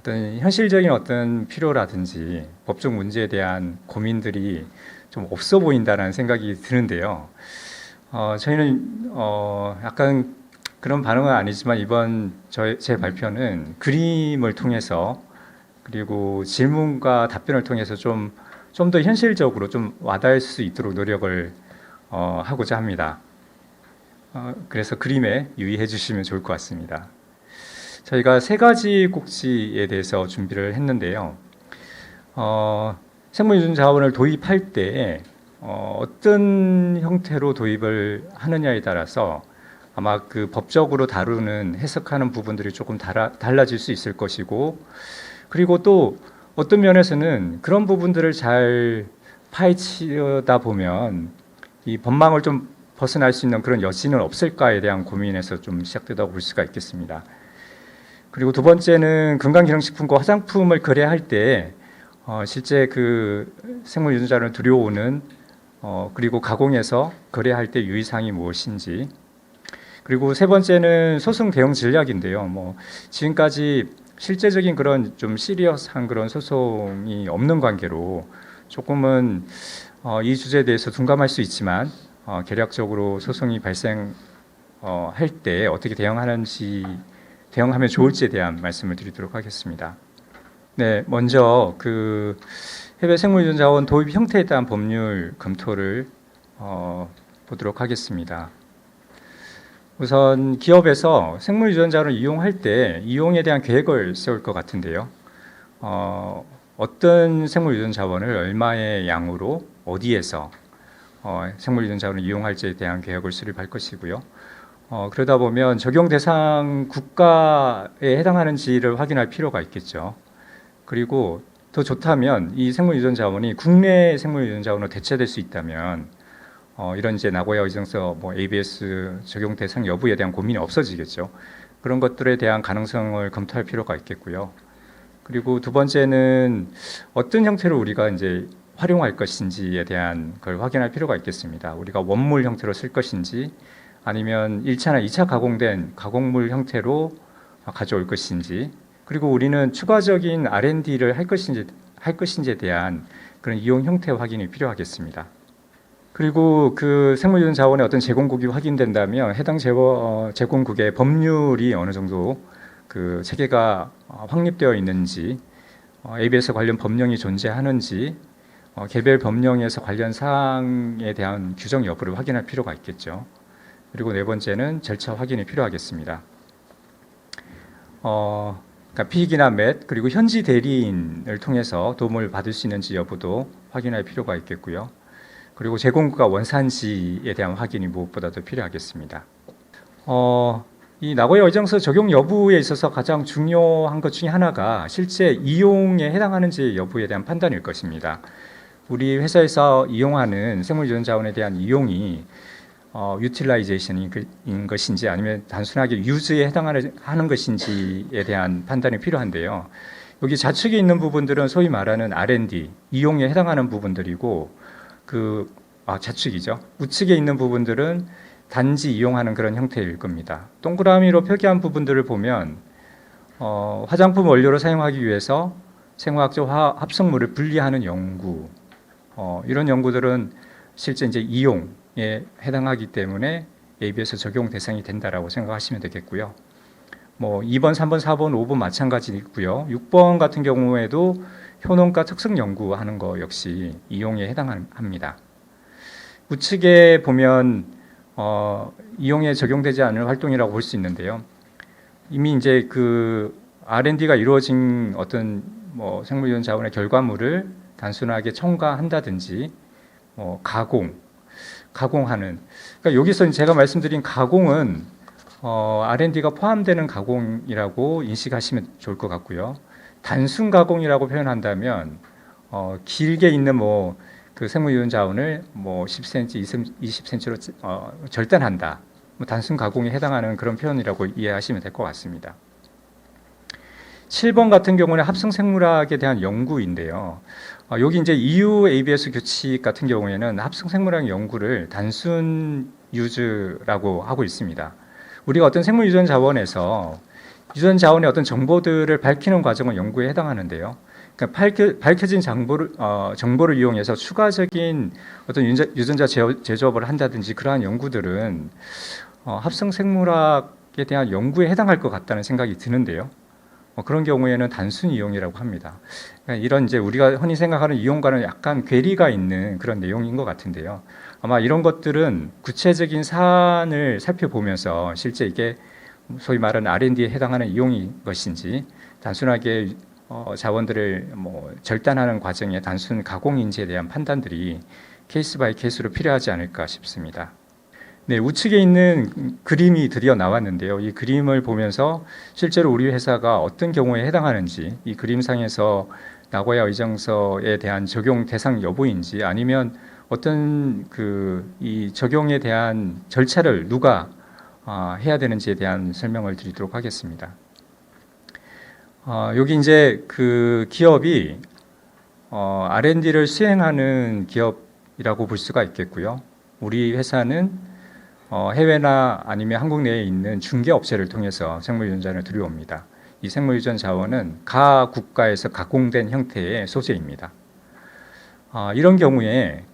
어떤 현실적인 어떤 필요라든지 법적 문제에 대한 고민들이 좀 없어 보인다는 생각이 드는데요. 저희는 약간 그런 반응은 아니지만 이번 제 발표는 그림을 통해서 그리고 질문과 답변을 통해서 좀 더 현실적으로 좀 와닿을 수 있도록 노력을 하고자 합니다. 그래서 그림에 유의해 주시면 좋을 것 같습니다. 저희가 3가지 꼭지에 대해서 준비를 했는데요. 생물유전 자원을 도입할 때 어떤 형태로 도입을 하느냐에 따라서 아마 그 법적으로 다루는 해석하는 부분들이 조금 달라질 수 있을 것이고, 그리고 또 어떤 면에서는 그런 부분들을 잘 파헤치다 보면 이 법망을 좀 벗어날 수 있는 그런 여지는 없을까에 대한 고민에서 좀 시작되다고 볼 수가 있겠습니다. 그리고 2번째는 건강기능식품과 화장품을 거래할 때 실제 그 생물 유전자를 들여오는 그리고 가공해서 거래할 때 유의사항이 무엇인지, 그리고 3번째는 소송 대응 전략인데요. 지금까지 실제적인 그런 좀 시리어스한 그런 소송이 없는 관계로 조금은 이 주제에 대해서 둔감할 수 있지만 계략적으로 소송이 발생할 때 어떻게 대응하면 좋을지에 대한 말씀을 드리도록 하겠습니다. 네, 먼저 그 해외 생물유전자원 도입 형태에 대한 법률 검토를 보도록 하겠습니다. 우선 기업에서 생물유전자를 이용할 때 이용에 대한 계획을 세울 것 같은데요. 어떤 생물유전자원을 얼마의 양으로 어디에서 생물유전자원을 이용할지에 대한 계획을 수립할 것이고요. 그러다 보면 적용 대상 국가에 해당하는지를 확인할 필요가 있겠죠. 그리고 더 좋다면 이 생물유전자원이 국내 생물유전자원으로 대체될 수 있다면 이런 이제 나고야 의정서 ABS 적용 대상 여부에 대한 고민이 없어지겠죠. 그런 것들에 대한 가능성을 검토할 필요가 있겠고요. 그리고 2번째는 어떤 형태로 우리가 이제 활용할 것인지에 대한 걸 확인할 필요가 있겠습니다. 우리가 원물 형태로 쓸 것인지 아니면 1차나 2차 가공된 가공물 형태로 가져올 것인지, 그리고 우리는 추가적인 R&D를 할 것인지에 대한 그런 이용 형태 확인이 필요하겠습니다. 그리고 그 생물유전 자원의 어떤 제공국이 확인된다면 해당 제공국의 법률이 어느 정도 그 체계가 확립되어 있는지, ABS 관련 법령이 존재하는지, 개별 법령에서 관련 사항에 대한 규정 여부를 확인할 필요가 있겠죠. 그리고 4번째는 절차 확인이 필요하겠습니다. 그러니까 피익이나 맷 그리고 현지 대리인을 통해서 도움을 받을 수 있는지 여부도 확인할 필요가 있겠고요. 그리고 제공국과 원산지에 대한 확인이 무엇보다도 필요하겠습니다. 이 나고야 의정서 적용 여부에 있어서 가장 중요한 것 중에 하나가 실제 이용에 해당하는지 여부에 대한 판단일 것입니다. 우리 회사에서 이용하는 생물유전 자원에 대한 이용이 유틸라이제이션인 것인지 아니면 단순하게 유즈에 해당하는 것인지에 대한 판단이 필요한데요. 여기 좌측에 있는 부분들은 소위 말하는 R&D, 이용에 해당하는 부분들이고 좌측이죠. 우측에 있는 부분들은 단지 이용하는 그런 형태일 겁니다. 동그라미로 표기한 부분들을 보면 화장품 원료로 사용하기 위해서 생화학적 합성물을 분리하는 연구, 이런 연구들은 실제 이제 이용에 해당하기 때문에 ABS 적용 대상이 된다라고 생각하시면 되겠고요. 2번, 3번, 4번, 5번 마찬가지고요. 6번 같은 경우에도 효능과 특성 연구하는 거 역시 이용에 해당합니다. 우측에 보면 이용에 적용되지 않을 활동이라고 볼 수 있는데요. 이미 이제 그 R&D가 이루어진 어떤 생물유전 자원의 결과물을 단순하게 첨가한다든지 가공하는, 그러니까 여기서 제가 말씀드린 가공은 R&D가 포함되는 가공이라고 인식하시면 좋을 것 같고요. 단순 가공이라고 표현한다면 길게 있는 그 생물유전 자원을 10cm, 20cm로 절단한다. 단순 가공에 해당하는 그런 표현이라고 이해하시면 될 것 같습니다. 7번 같은 경우는 합성 생물학에 대한 연구인데요. 여기 이제 EU ABS 규칙 같은 경우에는 합성 생물학 연구를 단순 유즈라고 하고 있습니다. 우리가 어떤 생물 유전 자원에서 유전 자원의 어떤 정보들을 밝히는 과정은 연구에 해당하는데요. 그러니까 밝혀진 정보를 이용해서 추가적인 어떤 유전자 제조업을 한다든지 그러한 연구들은 합성 생물학에 대한 연구에 해당할 것 같다는 생각이 드는데요. 그런 경우에는 단순 이용이라고 합니다. 그러니까 이런 이제 우리가 흔히 생각하는 이용과는 약간 괴리가 있는 그런 내용인 것 같은데요. 아마 이런 것들은 구체적인 사안을 살펴보면서 실제 이게 소위 말하는 R&D에 해당하는 이용인 것인지 단순하게 자원들을 절단하는 과정의 단순 가공인지에 대한 판단들이 케이스 바이 케이스로 필요하지 않을까 싶습니다. 네, 우측에 있는 그림이 드디어 나왔는데요. 이 그림을 보면서 실제로 우리 회사가 어떤 경우에 해당하는지, 이 그림상에서 나고야 의정서에 대한 적용 대상 여부인지, 아니면 어떤 이 적용에 대한 절차를 누가 해야 되는지에 대한 설명을 드리도록 하겠습니다. 여기 이제 그 기업이 R&D를 수행하는 기업이라고 볼 수가 있겠고요. 우리 회사는 해외나 아니면 한국 내에 있는 중개 업체를 통해서 생물유전자를 들여옵니다. 이 생물유전 자원은 가 국가에서 가공된 형태의 소재입니다. 이런 경우에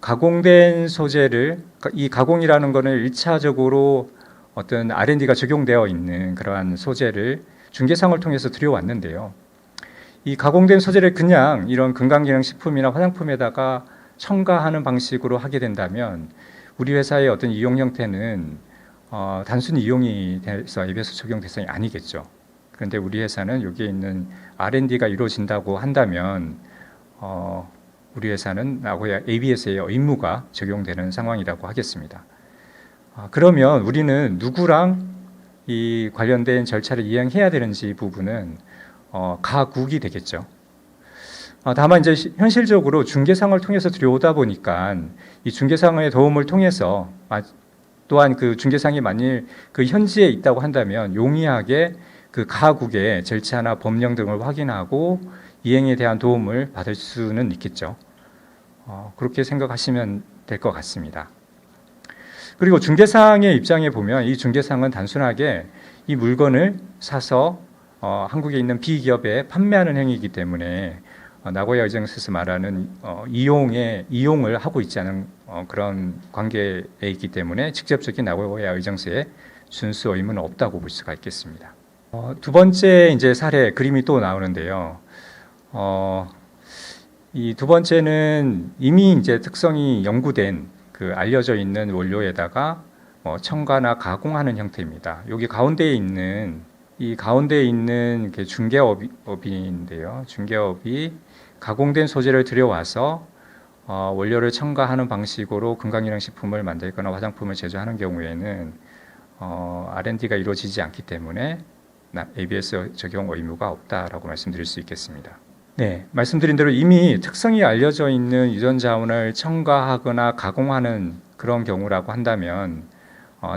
가공된 소재를, 이 가공이라는 것은 1차적으로 어떤 R&D가 적용되어 있는 그러한 소재를 중개상을 통해서 들여왔는데요. 이 가공된 소재를 그냥 이런 건강기능식품이나 화장품에다가 첨가하는 방식으로 하게 된다면 우리 회사의 어떤 이용 형태는 단순히 이용이 돼서 ABS 적용 대상이 아니겠죠. 그런데 우리 회사는 여기에 있는 R&D가 이루어진다고 한다면 우리 회사는 나고야 ABS의 의무가 적용되는 상황이라고 하겠습니다. 그러면 우리는 누구랑 이 관련된 절차를 이행해야 되는지 부분은 가국이 되겠죠. 다만 이제 현실적으로 중개상을 통해서 들여오다 보니까 이 중개상의 도움을 통해서 또한 그 중개상이 만일 그 현지에 있다고 한다면 용이하게 그 가국의 절차나 법령 등을 확인하고 이행에 대한 도움을 받을 수는 있겠죠. 그렇게 생각하시면 될 것 같습니다. 그리고 중개상의 입장에 보면 이 중개상은 단순하게 이 물건을 사서 한국에 있는 B기업에 판매하는 행위이기 때문에 나고야 의정서에서 말하는 이용을 하고 있지 않은 그런 관계에 있기 때문에 직접적인 나고야 의정서에 준수 의무는 없다고 볼 수가 있겠습니다. 두 번째 이제 사례 그림이 또 나오는데요. 이 두 번째는 이미 이제 특성이 연구된 그 알려져 있는 원료에다가 첨가나 가공하는 형태입니다. 여기 가운데에 있는 그 중개업인데요. 중개업이 가공된 소재를 들여와서 원료를 첨가하는 방식으로 건강기능식품을 만들거나 화장품을 제조하는 경우에는 R&D가 이루어지지 않기 때문에 ABS 적용 의무가 없다라고 말씀드릴 수 있겠습니다. 네, 말씀드린 대로 이미 특성이 알려져 있는 유전 자원을 첨가하거나 가공하는 그런 경우라고 한다면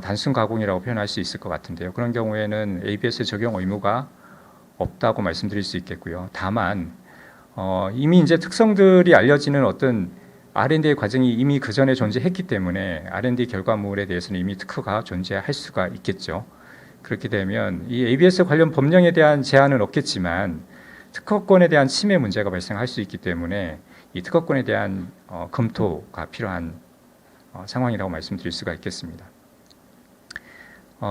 단순 가공이라고 표현할 수 있을 것 같은데요. 그런 경우에는 ABS 적용 의무가 없다고 말씀드릴 수 있겠고요. 다만 이미 이제 특성들이 알려지는 어떤 R&D의 과정이 이미 그 전에 존재했기 때문에 R&D 결과물에 대해서는 이미 특허가 존재할 수가 있겠죠. 그렇게 되면 이 ABS 관련 법령에 대한 제한은 없겠지만 특허권에 대한 침해 문제가 발생할 수 있기 때문에 이 특허권에 대한 검토가 필요한 상황이라고 말씀드릴 수가 있겠습니다.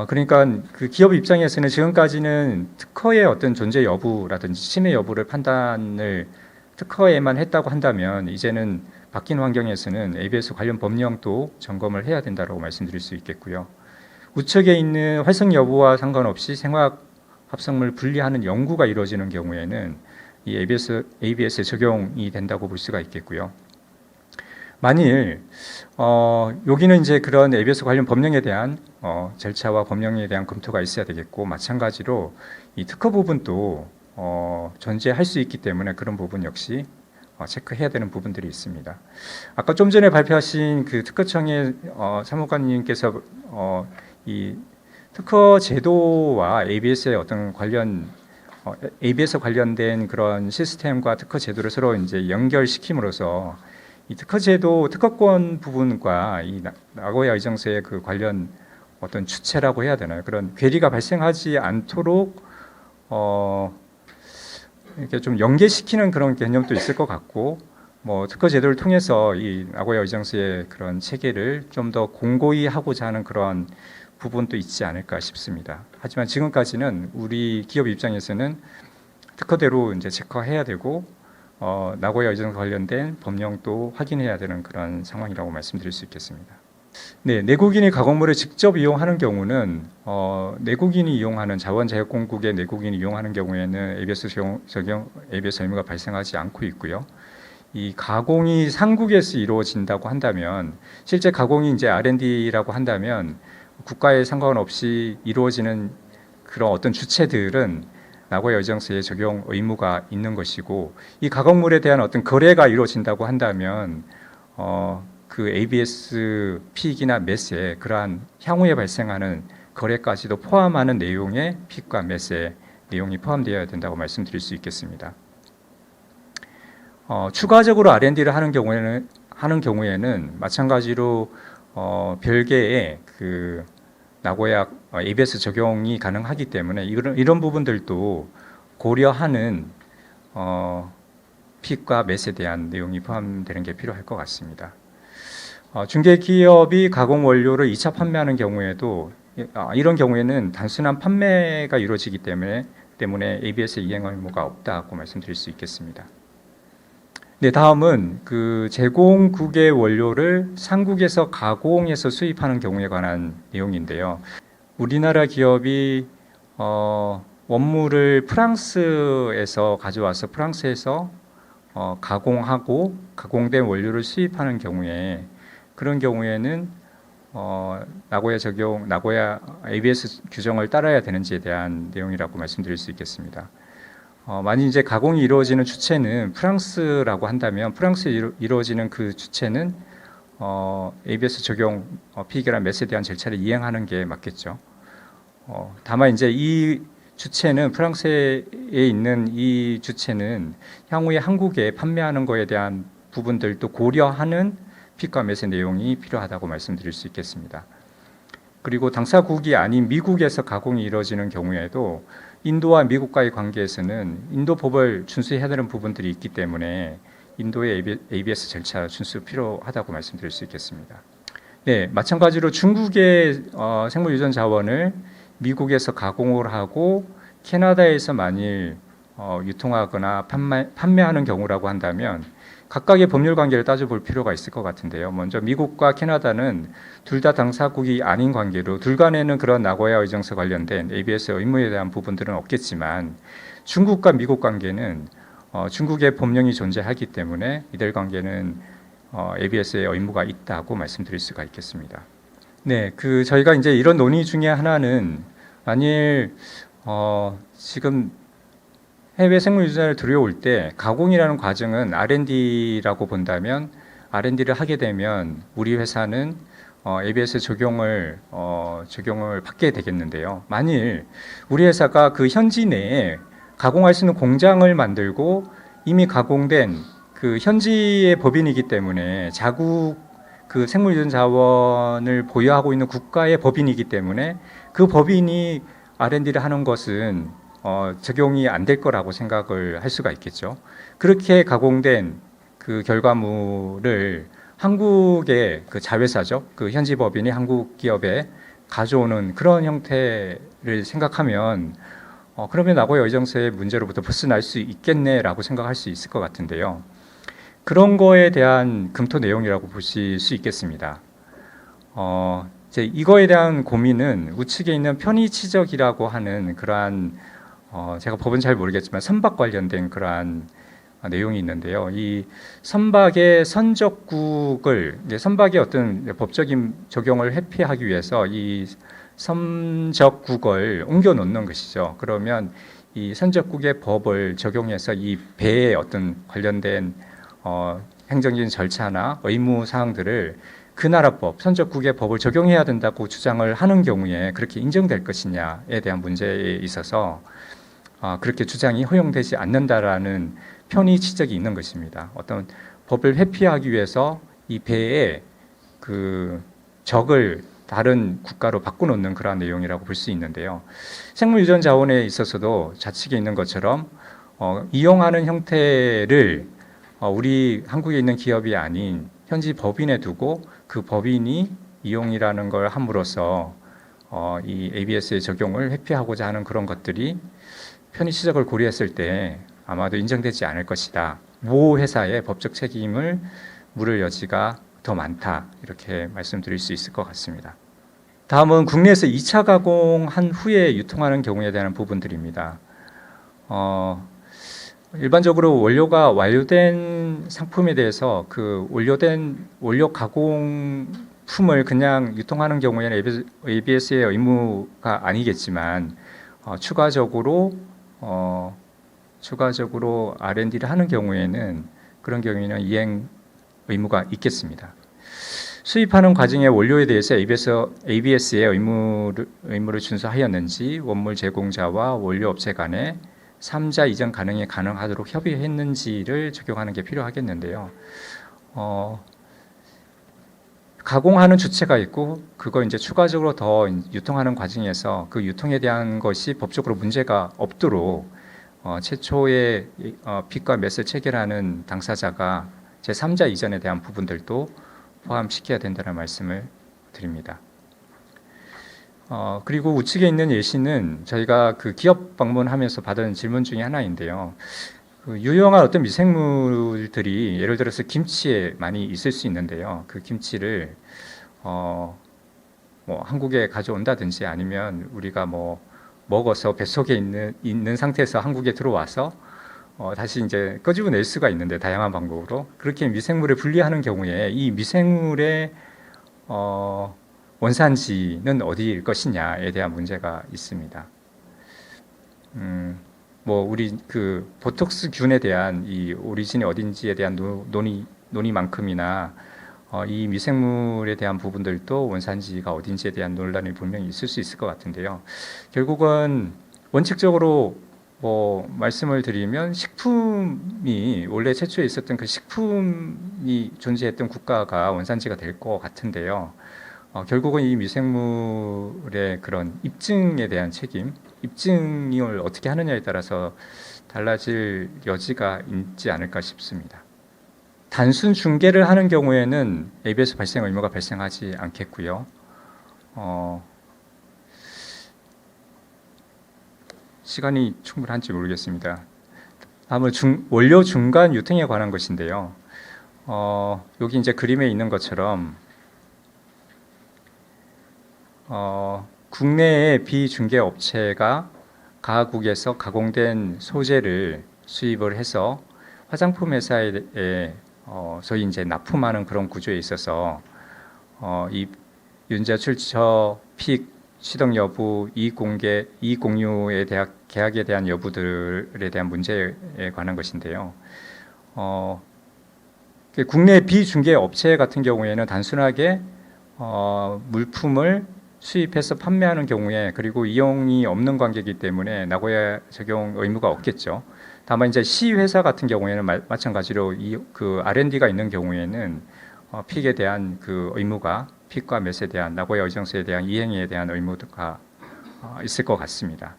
그러니까 그 기업 입장에서는 지금까지는 특허의 어떤 존재 여부라든지 침해 여부를 판단을 특허에만 했다고 한다면 이제는 바뀐 환경에서는 ABS 관련 법령도 점검을 해야 된다고 말씀드릴 수 있겠고요. 우측에 있는 활성 여부와 상관없이 생화학 합성물 분리하는 연구가 이루어지는 경우에는 이 ABS 적용이 된다고 볼 수가 있겠고요. 만일 여기는 이제 그런 ABS 관련 법령에 대한 절차와 법령에 대한 검토가 있어야 되겠고 마찬가지로 이 특허 부분도 존재할 수 있기 때문에 그런 부분 역시 체크해야 되는 부분들이 있습니다. 아까 좀 전에 발표하신 그 특허청의 사무관님께서 이 특허 제도와 ABS의 어떤 ABS 관련된 그런 시스템과 특허 제도를 서로 이제 연결시킴으로써 이 특허 제도, 특허권 부분과 이 나고야 의정서의 그 관련 어떤 주체라고 해야 되나요? 그런 괴리가 발생하지 않도록 이렇게 좀 연계시키는 그런 개념도 있을 것 같고, 뭐 특허 제도를 통해서 이 나고야 의정서의 그런 체계를 좀 더 공고히 하고자 하는 그런 부분도 있지 않을까 싶습니다. 하지만 지금까지는 우리 기업 입장에서는 특허대로 이제 체크해야 되고, 나고야 의정서 관련된 법령도 확인해야 되는 그런 상황이라고 말씀드릴 수 있겠습니다. 네, 내국인이 가공물을 직접 이용하는 경우는 내국인이 이용하는 자원자력공국의 내국인이 이용하는 경우에는 ABS 적용 ABS 의무가 발생하지 않고 있고요. 이 가공이 상국에서 이루어진다고 한다면, 실제 가공이 이제 R&D라고 한다면 국가에 상관없이 이루어지는 그런 어떤 주체들은 나고야 의정서에 적용 의무가 있는 것이고, 이 가공물에 대한 어떤 거래가 이루어진다고 한다면 그 ABS 픽이나 매세, 그러한 향후에 발생하는 거래까지도 포함하는 내용의 픽과 매세 내용이 포함되어야 된다고 말씀드릴 수 있겠습니다. 추가적으로 R&D를 하는 경우에는 마찬가지로 별개의 그 나고야 ABS 적용이 가능하기 때문에 이런 부분들도 고려하는 픽과 매세에 대한 내용이 포함되는 게 필요할 것 같습니다. 중개기업이 가공 원료를 2차 판매하는 경우에도 이런 경우에는 단순한 판매가 이루어지기 때문에 ABS 이행 의무가 없다고 말씀드릴 수 있겠습니다. 네, 다음은 그 제공국의 원료를 상국에서 가공해서 수입하는 경우에 관한 내용인데요. 우리나라 기업이 원물을 프랑스에서 가져와서 프랑스에서 가공하고 가공된 원료를 수입하는 경우에, 그런 경우에는 나고야 ABS 규정을 따라야 되는지에 대한 내용이라고 말씀드릴 수 있겠습니다. 만약 이제 가공이 이루어지는 주체는 프랑스라고 한다면 프랑스에 이루어지는 그 주체는 ABS 적용 픽이나 매스에 대한 절차를 이행하는 게 맞겠죠. 다만 이제 이 주체는 프랑스에 있는 이 주체는 향후에 한국에 판매하는 거에 대한 부분들도 고려하는 픽과 매스 내용이 필요하다고 말씀드릴 수 있겠습니다. 그리고 당사국이 아닌 미국에서 가공이 이루어지는 경우에도 인도와 미국과의 관계에서는 인도 법을 준수해야 되는 부분들이 있기 때문에 인도의 ABS 절차 준수 필요하다고 말씀드릴 수 있겠습니다. 네, 마찬가지로 중국의 생물 유전 자원을 미국에서 가공을 하고 캐나다에서 만일 유통하거나 판매하는 경우라고 한다면 각각의 법률 관계를 따져볼 필요가 있을 것 같은데요. 먼저 미국과 캐나다는 둘 다 당사국이 아닌 관계로 둘 간에는 그런 나고야 의정서 관련된 ABS 의무에 대한 부분들은 없겠지만, 중국과 미국 관계는 중국의 법령이 존재하기 때문에 이들 관계는 ABS의 의무가 있다고 말씀드릴 수가 있겠습니다. 네, 저희가 이제 이런 논의 중에 하나는, 만일 지금 해외 생물 유전을 들여올 때 가공이라는 과정은 R&D라고 본다면, R&D를 하게 되면 우리 회사는 ABS 적용을 받게 되겠는데요. 만일 우리 회사가 그 현지 내에 가공할 수 있는 공장을 만들고 이미 가공된 그 현지의 법인이기 때문에, 자국 그 생물 유전 자원을 보유하고 있는 국가의 법인이기 때문에 그 법인이 R&D를 하는 것은 적용이 안 될 거라고 생각을 할 수가 있겠죠. 그렇게 가공된 그 결과물을 한국의 그 자회사죠, 그 현지 법인이 한국 기업에 가져오는 그런 형태를 생각하면 그러면 나고야 의정서의 문제로부터 벗어날 수 있겠네라고 생각할 수 있을 것 같은데요. 그런 거에 대한 검토 내용이라고 보실 수 있겠습니다. 이거에 대한 고민은 우측에 있는 편의치적이라고 하는 그러한 제가 법은 잘 모르겠지만 선박 관련된 그러한 내용이 있는데요. 이 선박의 선적국을, 선박의 어떤 법적인 적용을 회피하기 위해서 이 선적국을 옮겨 놓는 것이죠. 그러면 이 선적국의 법을 적용해서 이 배에 어떤 관련된 행정적인 절차나 의무 사항들을 그 나라 법, 선적국의 법을 적용해야 된다고 주장을 하는 경우에 그렇게 인정될 것이냐에 대한 문제에 있어서 그렇게 주장이 허용되지 않는다라는 편의 지적이 있는 것입니다. 어떤 법을 회피하기 위해서 이 배에 그 적을 다른 국가로 바꿔놓는 그러한 내용이라고 볼 수 있는데요. 생물 유전 자원에 있어서도 좌측에 있는 것처럼 이용하는 형태를 우리 한국에 있는 기업이 아닌 현지 법인에 두고 그 법인이 이용이라는 걸 함으로써 이 ABS의 적용을 회피하고자 하는 그런 것들이 편의 시적을 고려했을 때 아마도 인정되지 않을 것이다. 모 회사의 법적 책임을 물을 여지가 더 많다. 이렇게 말씀드릴 수 있을 것 같습니다. 다음은 국내에서 2차 가공한 후에 유통하는 경우에 대한 부분들입니다. 일반적으로 원료가 완료된 상품에 대해서 그 원료 가공품을 그냥 유통하는 경우에는 ABS의 의무가 아니겠지만 추가적으로 R&D를 하는 경우에는 그런 경우에는 이행 의무가 있겠습니다. 수입하는 과정의 원료에 대해서 ABS의 의무를 준수하였는지 원물 제공자와 원료 업체 간에 3자 이전 가능하도록 협의했는지를 적용하는 게 필요하겠는데요. 가공하는 주체가 있고 그거 이제 추가적으로 더 유통하는 과정에서 그 유통에 대한 것이 법적으로 문제가 없도록 최초의 핏과 맷을 체결하는 당사자가 제3자 이전에 대한 부분들도 포함시켜야 된다는 말씀을 드립니다. 그리고 우측에 있는 예시는 저희가 그 기업 방문하면서 받은 질문 중에 하나인데요. 그 유용한 어떤 미생물들이 예를 들어서 김치에 많이 있을 수 있는데요. 그 김치를 뭐 한국에 가져온다든지 아니면 우리가 뭐 먹어서 뱃속에 있는 상태에서 한국에 들어와서 다시 이제 끄집어낼 수가 있는데 다양한 방법으로 그렇게 미생물을 분리하는 경우에 이 미생물의 원산지는 어디일 것이냐에 대한 문제가 있습니다. 뭐 우리 그 보톡스균에 대한 이 오리진이 어딘지에 대한 논의만큼이나 이 미생물에 대한 부분들도 원산지가 어딘지에 대한 논란이 분명히 있을 수 있을 것 같은데요. 결국은 원칙적으로 뭐 말씀을 드리면 식품이 원래 최초에 있었던 그 식품이 존재했던 국가가 원산지가 될 것 같은데요. 결국은 이 미생물의 그런 입증에 대한 책임, 입증을 어떻게 하느냐에 따라서 달라질 여지가 있지 않을까 싶습니다. 단순 중개를 하는 경우에는 ABS 발생 의무가 발생하지 않겠고요. 시간이 충분한지 모르겠습니다. 다음은 원료 중간 유통에 관한 것인데요. 여기 이제 그림에 있는 것처럼 국내의 비중개 업체가 가국에서 가공된 소재를 수입을 해서 화장품 회사에 소위 이제 납품하는 그런 구조에 있어서 이 윤자 출처, 픽, 취득 여부, 이익공개, 이익공유에 대한 계약에 대한 여부들에 대한 문제에 관한 것인데요. 국내 비중개 업체 같은 경우에는 단순하게 물품을 수입해서 판매하는 경우에 그리고 이용이 없는 관계이기 때문에 나고야 적용 의무가 없겠죠. 다만 이제 시회사 같은 경우에는 마찬가지로 그 R&D가 있는 경우에는 픽에 대한 그 의무가 픽과 맷에 대한 나고야 의정서에 대한 이행에 대한 의무가 있을 것 같습니다.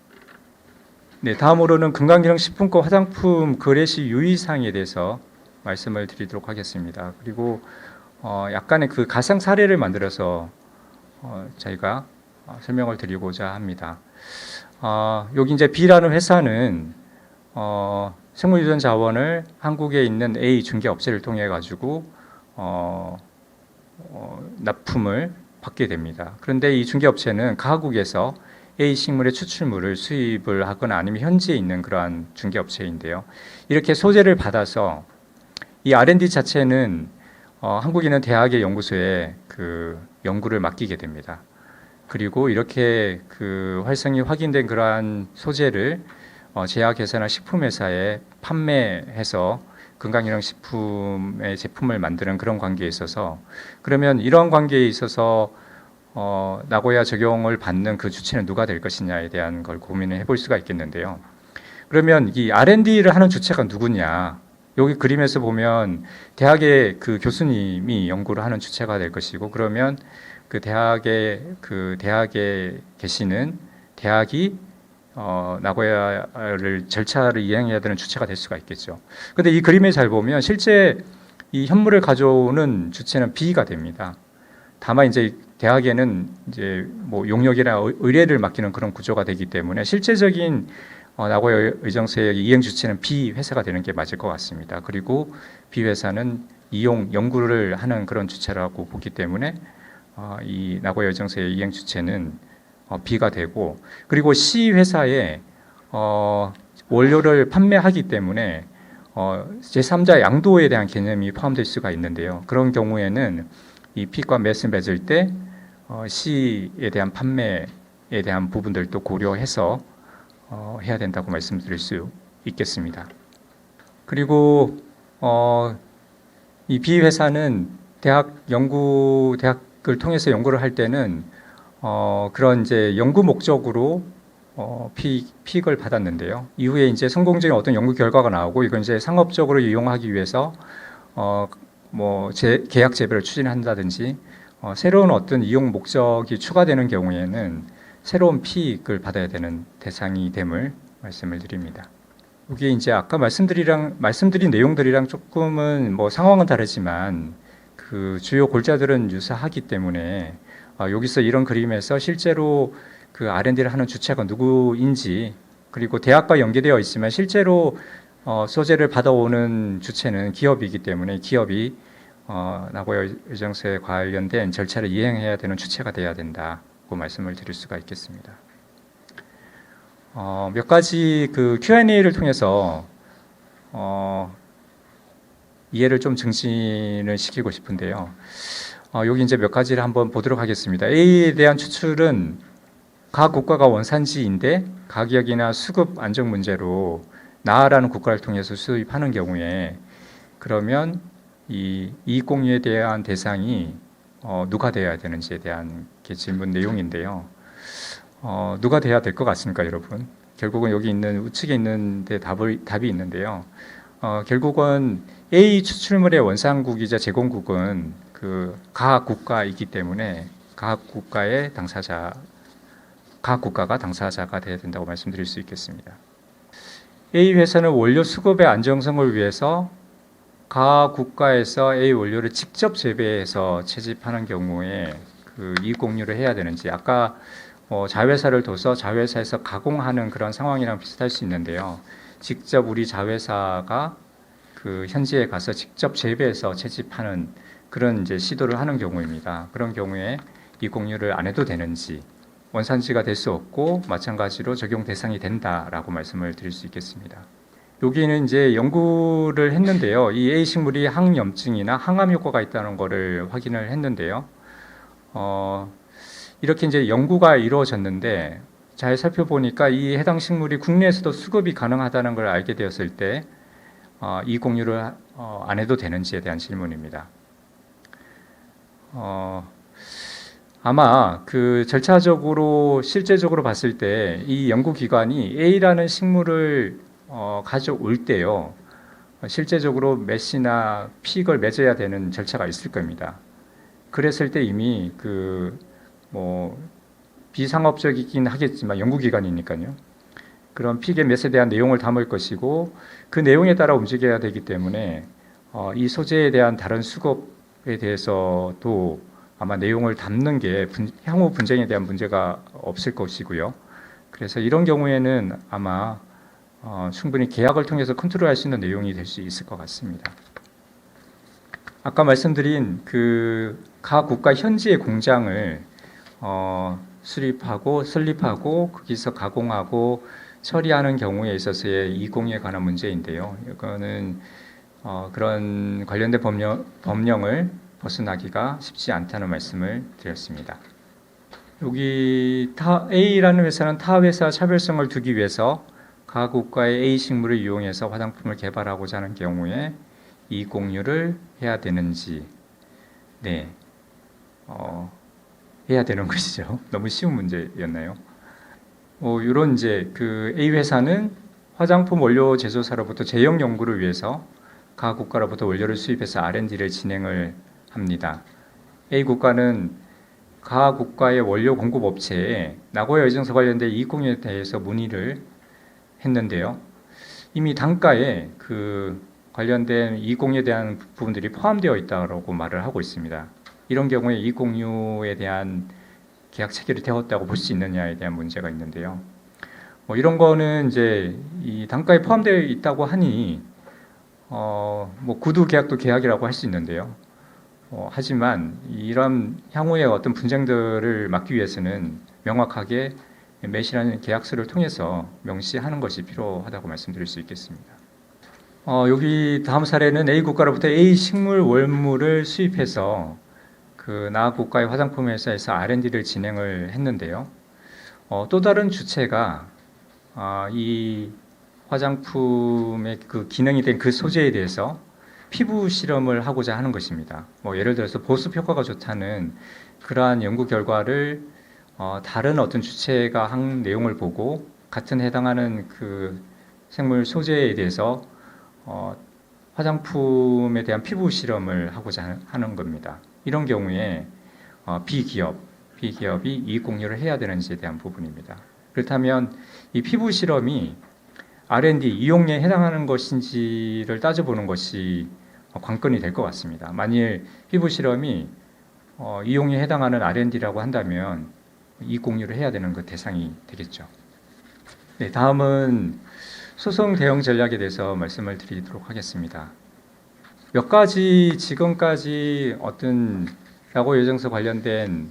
네, 다음으로는 건강기능식품과 화장품 거래 시 유의사항에 대해서 말씀을 드리도록 하겠습니다. 그리고 약간의 그 가상 사례를 만들어서 저희가 설명을 드리고자 합니다. 여기 이제 B라는 회사는 생물유전 자원을 한국에 있는 A 중개 업체를 통해 가지고 납품을 받게 됩니다. 그런데 이 중개 업체는 가국에서 A 식물의 추출물을 수입을 하거나 아니면 현지에 있는 그러한 중개 업체인데요. 이렇게 소재를 받아서 이 R&D 자체는 한국에 있는 대학의 연구소에 그 연구를 맡기게 됩니다. 그리고 이렇게 그 활성이 확인된 그러한 소재를 제약회사나 식품회사에 판매해서 건강기능식품의 제품을 만드는 그런 관계에 있어서 그러면 이런 관계에 있어서 나고야 적용을 받는 그 주체는 누가 될 것이냐에 대한 걸 고민을 해볼 수가 있겠는데요. 그러면 이 R&D를 하는 주체가 누구냐? 여기 그림에서 보면 대학의 그 교수님이 연구를 하는 주체가 될 것이고 그러면 그 대학에 계시는 대학이 나고야를 절차를 이행해야 되는 주체가 될 수가 있겠죠. 근데 이 그림에 잘 보면 실제 이 현물을 가져오는 주체는 B가 됩니다. 다만 이제 대학에는 이제 뭐 용역이나 의뢰를 맡기는 그런 구조가 되기 때문에 실제적인 나고야 의정서의 이행 주체는 B 회사가 되는 게 맞을 것 같습니다. 그리고 B 회사는 이용 연구를 하는 그런 주체라고 보기 때문에 이 나고야 의정서의 이행 주체는 B가 되고, 그리고 C 회사에 원료를 판매하기 때문에 제3자 양도에 대한 개념이 포함될 수가 있는데요. 그런 경우에는 이 핏과 맷을 맺을 때 C에 대한 판매에 대한 부분들도 고려해서 해야 된다고 말씀드릴 수 있겠습니다. 그리고 이 B 회사는 대학을 통해서 연구를 할 때는 그런 이제 연구 목적으로 픽을 받았는데요. 이후에 이제 성공적인 어떤 연구 결과가 나오고 이건 이제 상업적으로 이용하기 위해서 뭐 계약 재배를 추진한다든지 새로운 어떤 이용 목적이 추가되는 경우에는 새로운 픽을 받아야 되는 대상이 됨을 말씀을 드립니다. 이게 이제 아까 말씀드린 내용들이랑 조금은 뭐 상황은 다르지만 그 주요 골자들은 유사하기 때문에 여기서 이런 그림에서 실제로 그 R&D를 하는 주체가 누구인지, 그리고 대학과 연계되어 있지만 실제로 소재를 받아오는 주체는 기업이기 때문에 기업이 나고야 의정서에 관련된 절차를 이행해야 되는 주체가 돼야 된다고 말씀을 드릴 수가 있겠습니다. 몇 가지 그 Q&A를 통해서 이해를 좀 증진을 시키고 싶은데요. 여기 이제 몇 가지를 한번 보도록 하겠습니다. A에 대한 추출은 각 국가가 원산지인데 가격이나 수급 안정 문제로 나라는 국가를 통해서 수입하는 경우에 그러면 이 이익공유에 대한 대상이 누가 되어야 되는지에 대한 질문 내용인데요. 누가 돼야 될 것 같습니까, 여러분? 결국은 여기 있는 우측에 있는데 답이 있는데요. 결국은 A 추출물의 원산국이자 제공국은 그 각 국가이기 때문에 각 국가가 당사자가 되어야 된다고 말씀드릴 수 있겠습니다. A 회사는 원료 수급의 안정성을 위해서 각 국가에서 A 원료를 직접 재배해서 채집하는 경우에 그 이익 공유를 해야 되는지, 아까 자회사를 둬서 자회사에서 가공하는 그런 상황이랑 비슷할 수 있는데요. 직접 우리 자회사가 그 현지에 가서 직접 재배해서 채집하는 그런 이제 시도를 하는 경우입니다. 그런 경우에 이 공유를 안 해도 되는지, 원산지가 될 수 없고 마찬가지로 적용 대상이 된다라고 말씀을 드릴 수 있겠습니다. 여기는 이제 연구를 했는데요. 이 A 식물이 항염증이나 항암 효과가 있다는 것을 확인을 했는데요. 이렇게 이제 연구가 이루어졌는데 잘 살펴보니까 이 해당 식물이 국내에서도 수급이 가능하다는 걸 알게 되었을 때 이 공유를 안 해도 되는지에 대한 질문입니다. 아마 그 절차적으로 실제적으로 봤을 때 이 연구기관이 A라는 식물을 가져올 때요, 실제적으로 맷이나 픽을 맺어야 되는 절차가 있을 겁니다. 그랬을 때 이미 그 뭐 비상업적이긴 하겠지만 연구기관이니까요. 그런 픽의 맷에 대한 내용을 담을 것이고 그 내용에 따라 움직여야 되기 때문에 이 소재에 대한 다른 수급에 대해서도 아마 내용을 담는 게 향후 분쟁에 대한 문제가 없을 것이고요. 그래서 이런 경우에는 아마 충분히 계약을 통해서 컨트롤할 수 있는 내용이 될 수 있을 것 같습니다. 아까 말씀드린 그 각 국가 현지의 공장을 수립하고 설립하고 거기서 가공하고 처리하는 경우에 있어서의 이익공유에 관한 문제인데요. 이거는 그런 관련된 법령을 벗어나기가 쉽지 않다는 말씀을 드렸습니다. 여기 A라는 회사는 타 회사 차별성을 두기 위해서 각 국가의 A 식물을 이용해서 화장품을 개발하고자 하는 경우에 이익 공유를 해야 되는지, 해야 되는 것이죠. 너무 쉬운 문제였나요? 이런 이제 그 A 회사는 화장품 원료 제조사로부터 제형 연구를 위해서 각 국가로부터 원료를 수입해서 R&D를 진행을 합니다. A 국가는 가 국가의 원료 공급 업체에 나고야 의정서 관련된 이익공유에 대해서 문의를 했는데요. 이미 단가에 그 관련된 이익공유에 대한 부분들이 포함되어 있다고 말을 하고 있습니다. 이런 경우에 이익공유에 대한 계약 체결이 되었다고 볼 수 있느냐에 대한 문제가 있는데요. 이런 거는 이제 이 단가에 포함되어 있다고 하니 구두 계약도 계약이라고 할 수 있는데요. 하지만 이런 향후의 어떤 분쟁들을 막기 위해서는 명확하게 매시라는 계약서를 통해서 명시하는 것이 필요하다고 말씀드릴 수 있겠습니다. 여기 다음 사례는 A 국가로부터 A 식물 원물을 수입해서 그 나 국가의 화장품 회사에서 R&D를 진행을 했는데요. 또 다른 주체가 이 화장품의 그 기능이 된 그 소재에 대해서 피부 실험을 하고자 하는 것입니다. 예를 들어서 보습 효과가 좋다는 그러한 연구 결과를 다른 어떤 주체가 한 내용을 보고 같은 해당하는 그 생물 소재에 대해서 화장품에 대한 피부 실험을 하고자 하는 겁니다. 이런 경우에 B기업이 이익 공유를 해야 되는지에 대한 부분입니다. 그렇다면 이 피부 실험이 R&D 이용에 해당하는 것인지를 따져보는 것이 관건이 될 것 같습니다. 만일 피부 실험이 이용에 해당하는 R&D라고 한다면 이익 공유를 해야 되는 그 대상이 되겠죠. 네, 다음은 소송 대응 전략에 대해서 말씀을 드리도록 하겠습니다. 몇 가지 지금까지 어떤 나고야 의정서 관련된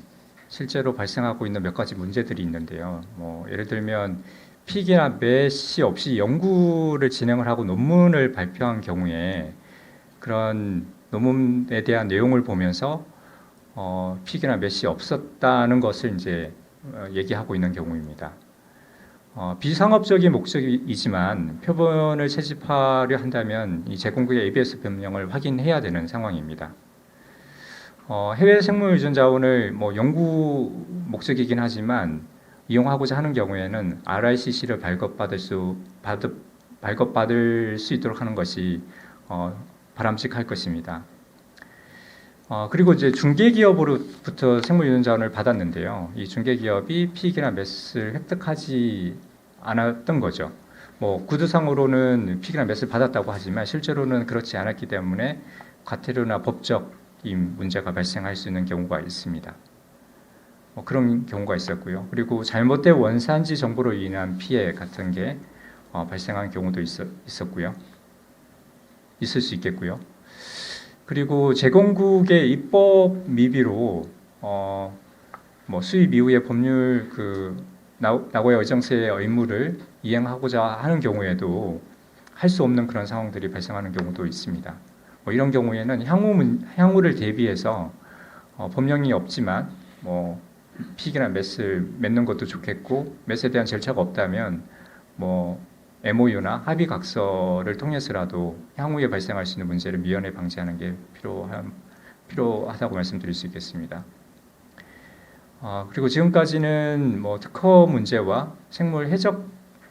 실제로 발생하고 있는 몇 가지 문제들이 있는데요. 예를 들면 픽이나 맷이 없이 연구를 진행을 하고 논문을 발표한 경우에 그런 논문에 대한 내용을 보면서 픽이나 맷이 없었다는 것을 이제 얘기하고 있는 경우입니다. 비상업적인 목적이지만 표본을 채집하려 한다면 이 제공국의 ABS 변명을 확인해야 되는 상황입니다. 해외 생물 유전 자원을 연구 목적이긴 하지만 이용하고자 하는 경우에는 RICC를 발급받을 수 있도록 하는 것이 바람직할 것입니다. 그리고 이제 중개기업으로부터 생물 유전 자원을 받았는데요. 이 중개기업이 픽이나 맷을 획득하지 않았던 거죠. 구두상으로는 픽이나 맷을 받았다고 하지만 실제로는 그렇지 않았기 때문에 과태료나 법적인 문제가 발생할 수 있는 경우가 있습니다. 그런 경우가 있었고요. 그리고 잘못된 원산지 정보로 인한 피해 같은 게 발생한 경우도 있었고요. 있을 수 있겠고요. 그리고 제공국의 입법 미비로 수입 이후의 법률 나고야 의정서의 의무를 이행하고자 하는 경우에도 할 수 없는 그런 상황들이 발생하는 경우도 있습니다. 이런 경우에는 향후를 대비해서 법령이 없지만 픽이나 맷을 맺는 것도 좋겠고 맷에 대한 절차가 없다면 MOU나 합의 각서를 통해서라도 향후에 발생할 수 있는 문제를 미연에 방지하는 게 필요하다고 말씀드릴 수 있겠습니다. 그리고 지금까지는 특허 문제와 생물 해적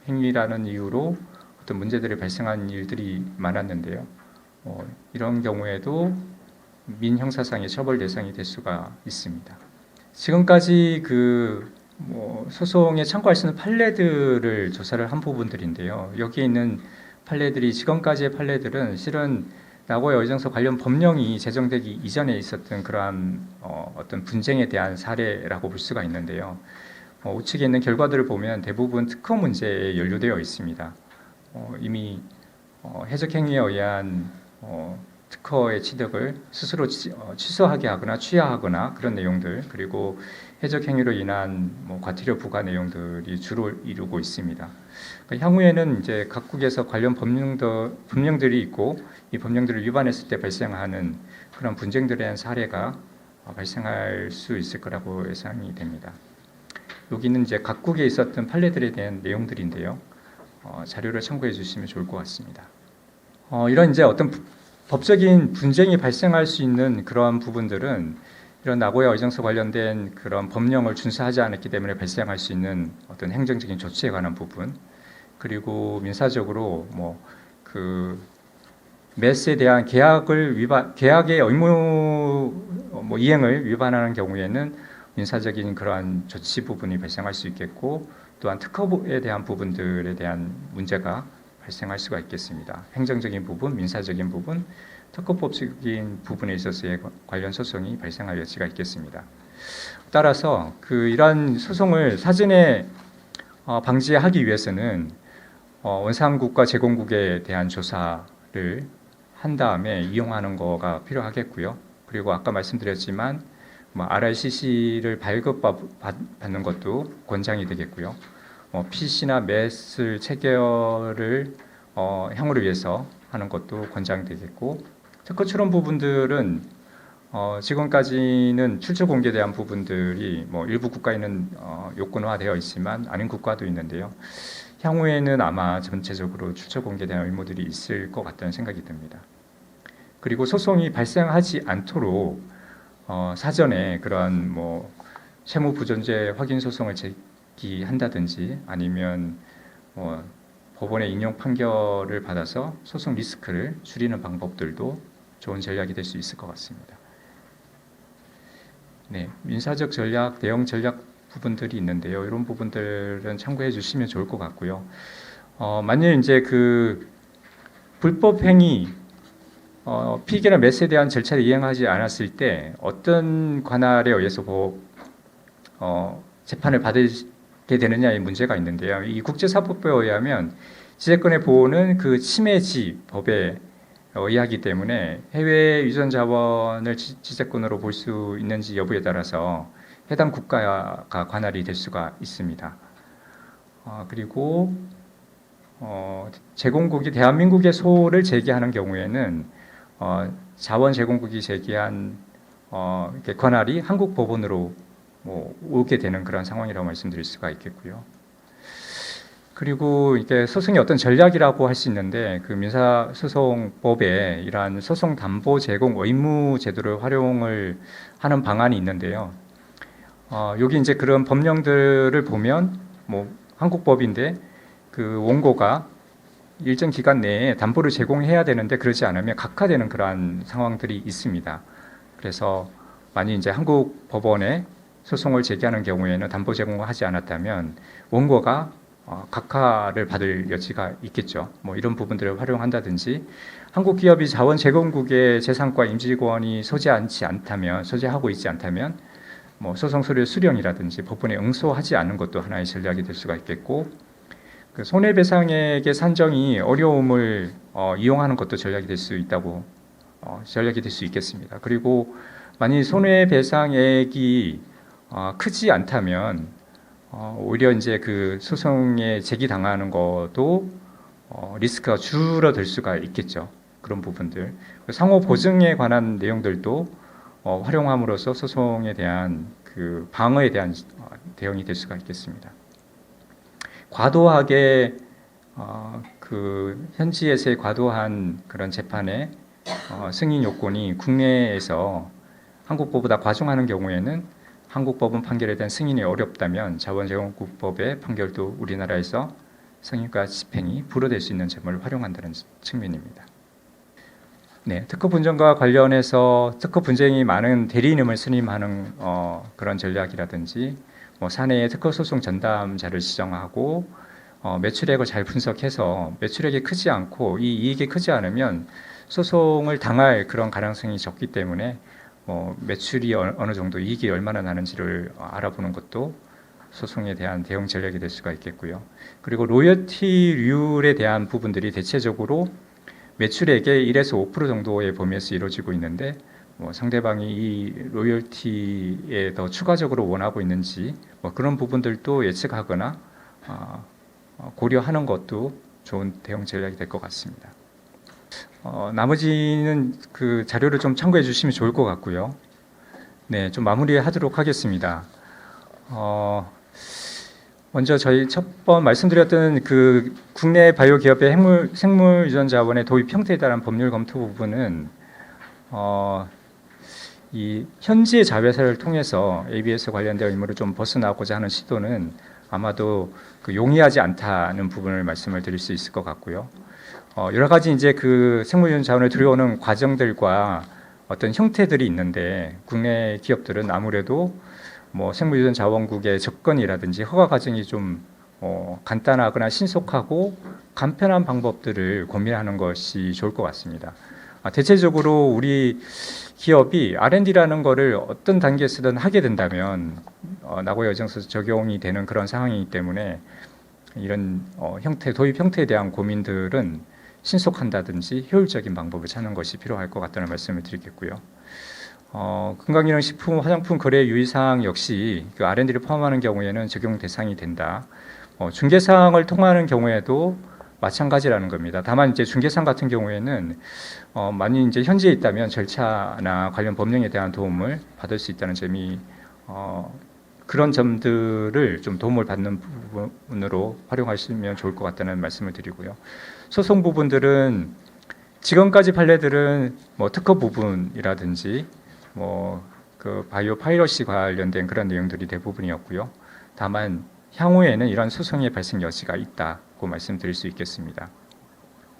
행위라는 이유로 어떤 문제들이 발생한 일들이 많았는데요. 이런 경우에도 민형사상의 처벌 대상이 될 수가 있습니다. 지금까지 소송에 참고할 수 있는 판례들을 조사를 한 부분들인데요. 여기에 있는 판례들이 지금까지의 판례들은 실은 나고야 의정서 관련 법령이 제정되기 이전에 있었던 그러한 어떤 분쟁에 대한 사례라고 볼 수가 있는데요. 우측에 있는 결과들을 보면 대부분 특허 문제에 연루되어 있습니다. 이미 해적행위에 의한 특허의 취득을 스스로 취소하게 하거나 취하하거나 그런 내용들, 그리고 해적행위로 인한 과태료 부과 내용들이 주로 이루고 있습니다. 그러니까 향후에는 이제 각국에서 관련 법령들이 있고 이 법령들을 위반했을 때 발생하는 그런 분쟁들에 대한 사례가 발생할 수 있을 거라고 예상이 됩니다. 여기는 이제 각국에 있었던 판례들에 대한 내용들인데요. 자료를 참고해 주시면 좋을 것 같습니다. 이런 이제 어떤 법적인 분쟁이 발생할 수 있는 그러한 부분들은 이런 나고야 의정서 관련된 그런 법령을 준수하지 않았기 때문에 발생할 수 있는 어떤 행정적인 조치에 관한 부분, 그리고 민사적으로 맷에 대한 계약의 의무 이행을 위반하는 경우에는 민사적인 그러한 조치 부분이 발생할 수 있겠고 또한 특허에 대한 부분들에 대한 문제가 발생할 수가 있겠습니다. 행정적인 부분, 민사적인 부분, 특허법적인 부분에 있어서의 관련 소송이 발생할 여지가 있겠습니다. 따라서 이러한 소송을 사전에 방지하기 위해서는 원상국과 제공국에 대한 조사를 한 다음에 이용하는 거가 필요하겠고요. 그리고 아까 말씀드렸지만 RICC를 발급받는 것도 권장이 되겠고요. PC나 MES 체결을 향후를 위해서 하는 것도 권장되겠고, 특허 출원 부분들은 지금까지는 출처 공개에 대한 부분들이 일부 국가에는 요건화되어 있지만 아닌 국가도 있는데요. 향후에는 아마 전체적으로 출처 공개에 대한 의무들이 있을 것 같다는 생각이 듭니다. 그리고 소송이 발생하지 않도록 사전에 그런 채무 부존재 확인 소송을 제기한다든지 아니면 법원의 인용 판결을 받아서 소송 리스크를 줄이는 방법들도 좋은 전략이 될 수 있을 것 같습니다. 네, 민사적 전략, 대응 전략 부분들이 있는데요. 이런 부분들은 참고해 주시면 좋을 것 같고요. 만일 이제 불법 행위, 피의계나 매스에 대한 절차를 이행하지 않았을 때 어떤 관할에 의해서 재판을 받게 되느냐의 문제가 있는데요. 이 국제사법부에 의하면 지재권의 보호는 침해지 법에 의하기 때문에 해외 유전 자원을 지재권으로 볼 수 있는지 여부에 따라서 해당 국가가 관할이 될 수가 있습니다. 그리고 제공국이 대한민국의 소를 제기하는 경우에는 자원 제공국이 제기한 관할이 한국 법원으로 오게 되는 그런 상황이라고 말씀드릴 수가 있겠고요. 그리고 이게 소송의 어떤 전략이라고 할 수 있는데 민사소송법에 이러한 소송 담보 제공 의무 제도를 활용을 하는 방안이 있는데요. 여기 이제 그런 법령들을 보면 한국 법인데 원고가 일정 기간 내에 담보를 제공해야 되는데 그러지 않으면 각하되는 그러한 상황들이 있습니다. 그래서 만약 이제 한국 법원에 소송을 제기하는 경우에는 담보 제공을 하지 않았다면 원고가 각하를 받을 여지가 있겠죠. 이런 부분들을 활용한다든지 한국 기업이 자원 제공국의 재산과 임직원이 소재하고 있지 않다면 소송 서류 수령이라든지 법원에 응소하지 않는 것도 하나의 전략이 될 수가 있겠고, 손해배상액의 산정이 어려움을 이용하는 것도 전략이 될 수 있겠습니다. 그리고 만약 손해배상액이 크지 않다면 오히려 이제 소송에 제기당하는 것도 리스크가 줄어들 수가 있겠죠. 그런 부분들. 상호 보증에 관한 내용들도 활용함으로써 소송에 대한 방어에 대한 대응이 될 수가 있겠습니다. 과도하게 현지에서의 과도한 그런 재판의 승인 요건이 국내에서 한국법보다 과중하는 경우에는 한국법원 판결에 대한 승인이 어렵다면 자원제공국법의 판결도 우리나라에서 승인과 집행이 불허될 수 있는 점을 활용한다는 측면입니다. 네, 특허 분쟁과 관련해서 특허 분쟁이 많은 대리인을 선임하는 그런 전략이라든지 사내에 특허 소송 전담자를 지정하고 매출액을 잘 분석해서 매출액이 크지 않고 이 이익이 크지 않으면 소송을 당할 그런 가능성이 적기 때문에 매출이 어느 정도 이익이 얼마나 나는지를 알아보는 것도 소송에 대한 대응 전략이 될 수가 있겠고요. 그리고 로열티율에 대한 부분들이 대체적으로 매출액의 1에서 5% 정도의 범위에서 이루어지고 있는데 상대방이 이 로열티에 더 추가적으로 원하고 있는지 그런 부분들도 예측하거나 고려하는 것도 좋은 대응 전략이 될 것 같습니다. 나머지는 자료를 좀 참고해 주시면 좋을 것 같고요. 네, 좀 마무리하도록 하겠습니다. 먼저 저희 첫 번 말씀드렸던 국내 바이오 기업의 생물 유전 자원의 도입 형태에 따른 법률 검토 부분은 이 현지의 자회사를 통해서 ABS 관련된 의무를 좀 벗어나고자 하는 시도는 아마도 용이하지 않다는 부분을 말씀을 드릴 수 있을 것 같고요. 여러 가지 이제 생물 유전 자원을 들여오는 과정들과 어떤 형태들이 있는데 국내 기업들은 아무래도 뭐 생물유전 자원국의 접근이라든지 허가 과정이 좀 간단하거나 신속하고 간편한 방법들을 고민하는 것이 좋을 것 같습니다. 대체적으로 우리 기업이 R&D라는 거를 어떤 단계에서든 하게 된다면 나고야 여정에서 적용이 되는 그런 상황이기 때문에 이런 도입 형태에 대한 고민들은 신속한다든지 효율적인 방법을 찾는 것이 필요할 것 같다는 말씀을 드리겠고요. 건강기능식품 화장품 거래 유의사항 역시 그 R&D를 포함하는 경우에는 적용 대상이 된다. 중개사항을 통하는 경우에도 마찬가지라는 겁니다. 다만 이제 중개사항 같은 경우에는 많이 이제 현지에 있다면 절차나 관련 법령에 대한 도움을 받을 수 있다는 점이 그런 점들을 좀 도움을 받는 부분으로 활용하시면 좋을 것 같다는 말씀을 드리고요. 소송 부분들은 지금까지 판례들은 뭐 특허 부분이라든지 그 바이오 파이러시 관련된 그런 내용들이 대부분이었고요. 다만 향후에는 이런 소송의 발생 여지가 있다고 말씀드릴 수 있겠습니다.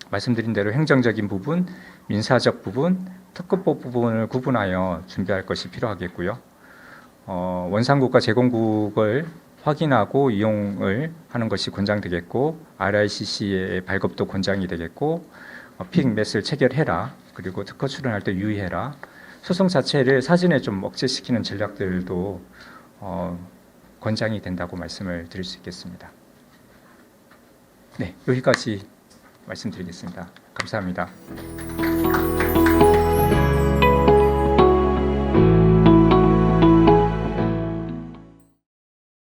말씀드린 대로 행정적인 부분, 민사적 부분, 특허법 부분을 구분하여 준비할 것이 필요하겠고요. 원산국과 제공국을 확인하고 이용을 하는 것이 권장되겠고, RICC의 발급도 권장이 되겠고, 픽 맷을 체결해라, 그리고 특허 출원할 때 유의해라, 소송 자체를 사전에 좀 억제시키는 전략들도 권장이 된다고 말씀을 드릴 수 있겠습니다. 네, 여기까지 말씀드리겠습니다. 감사합니다.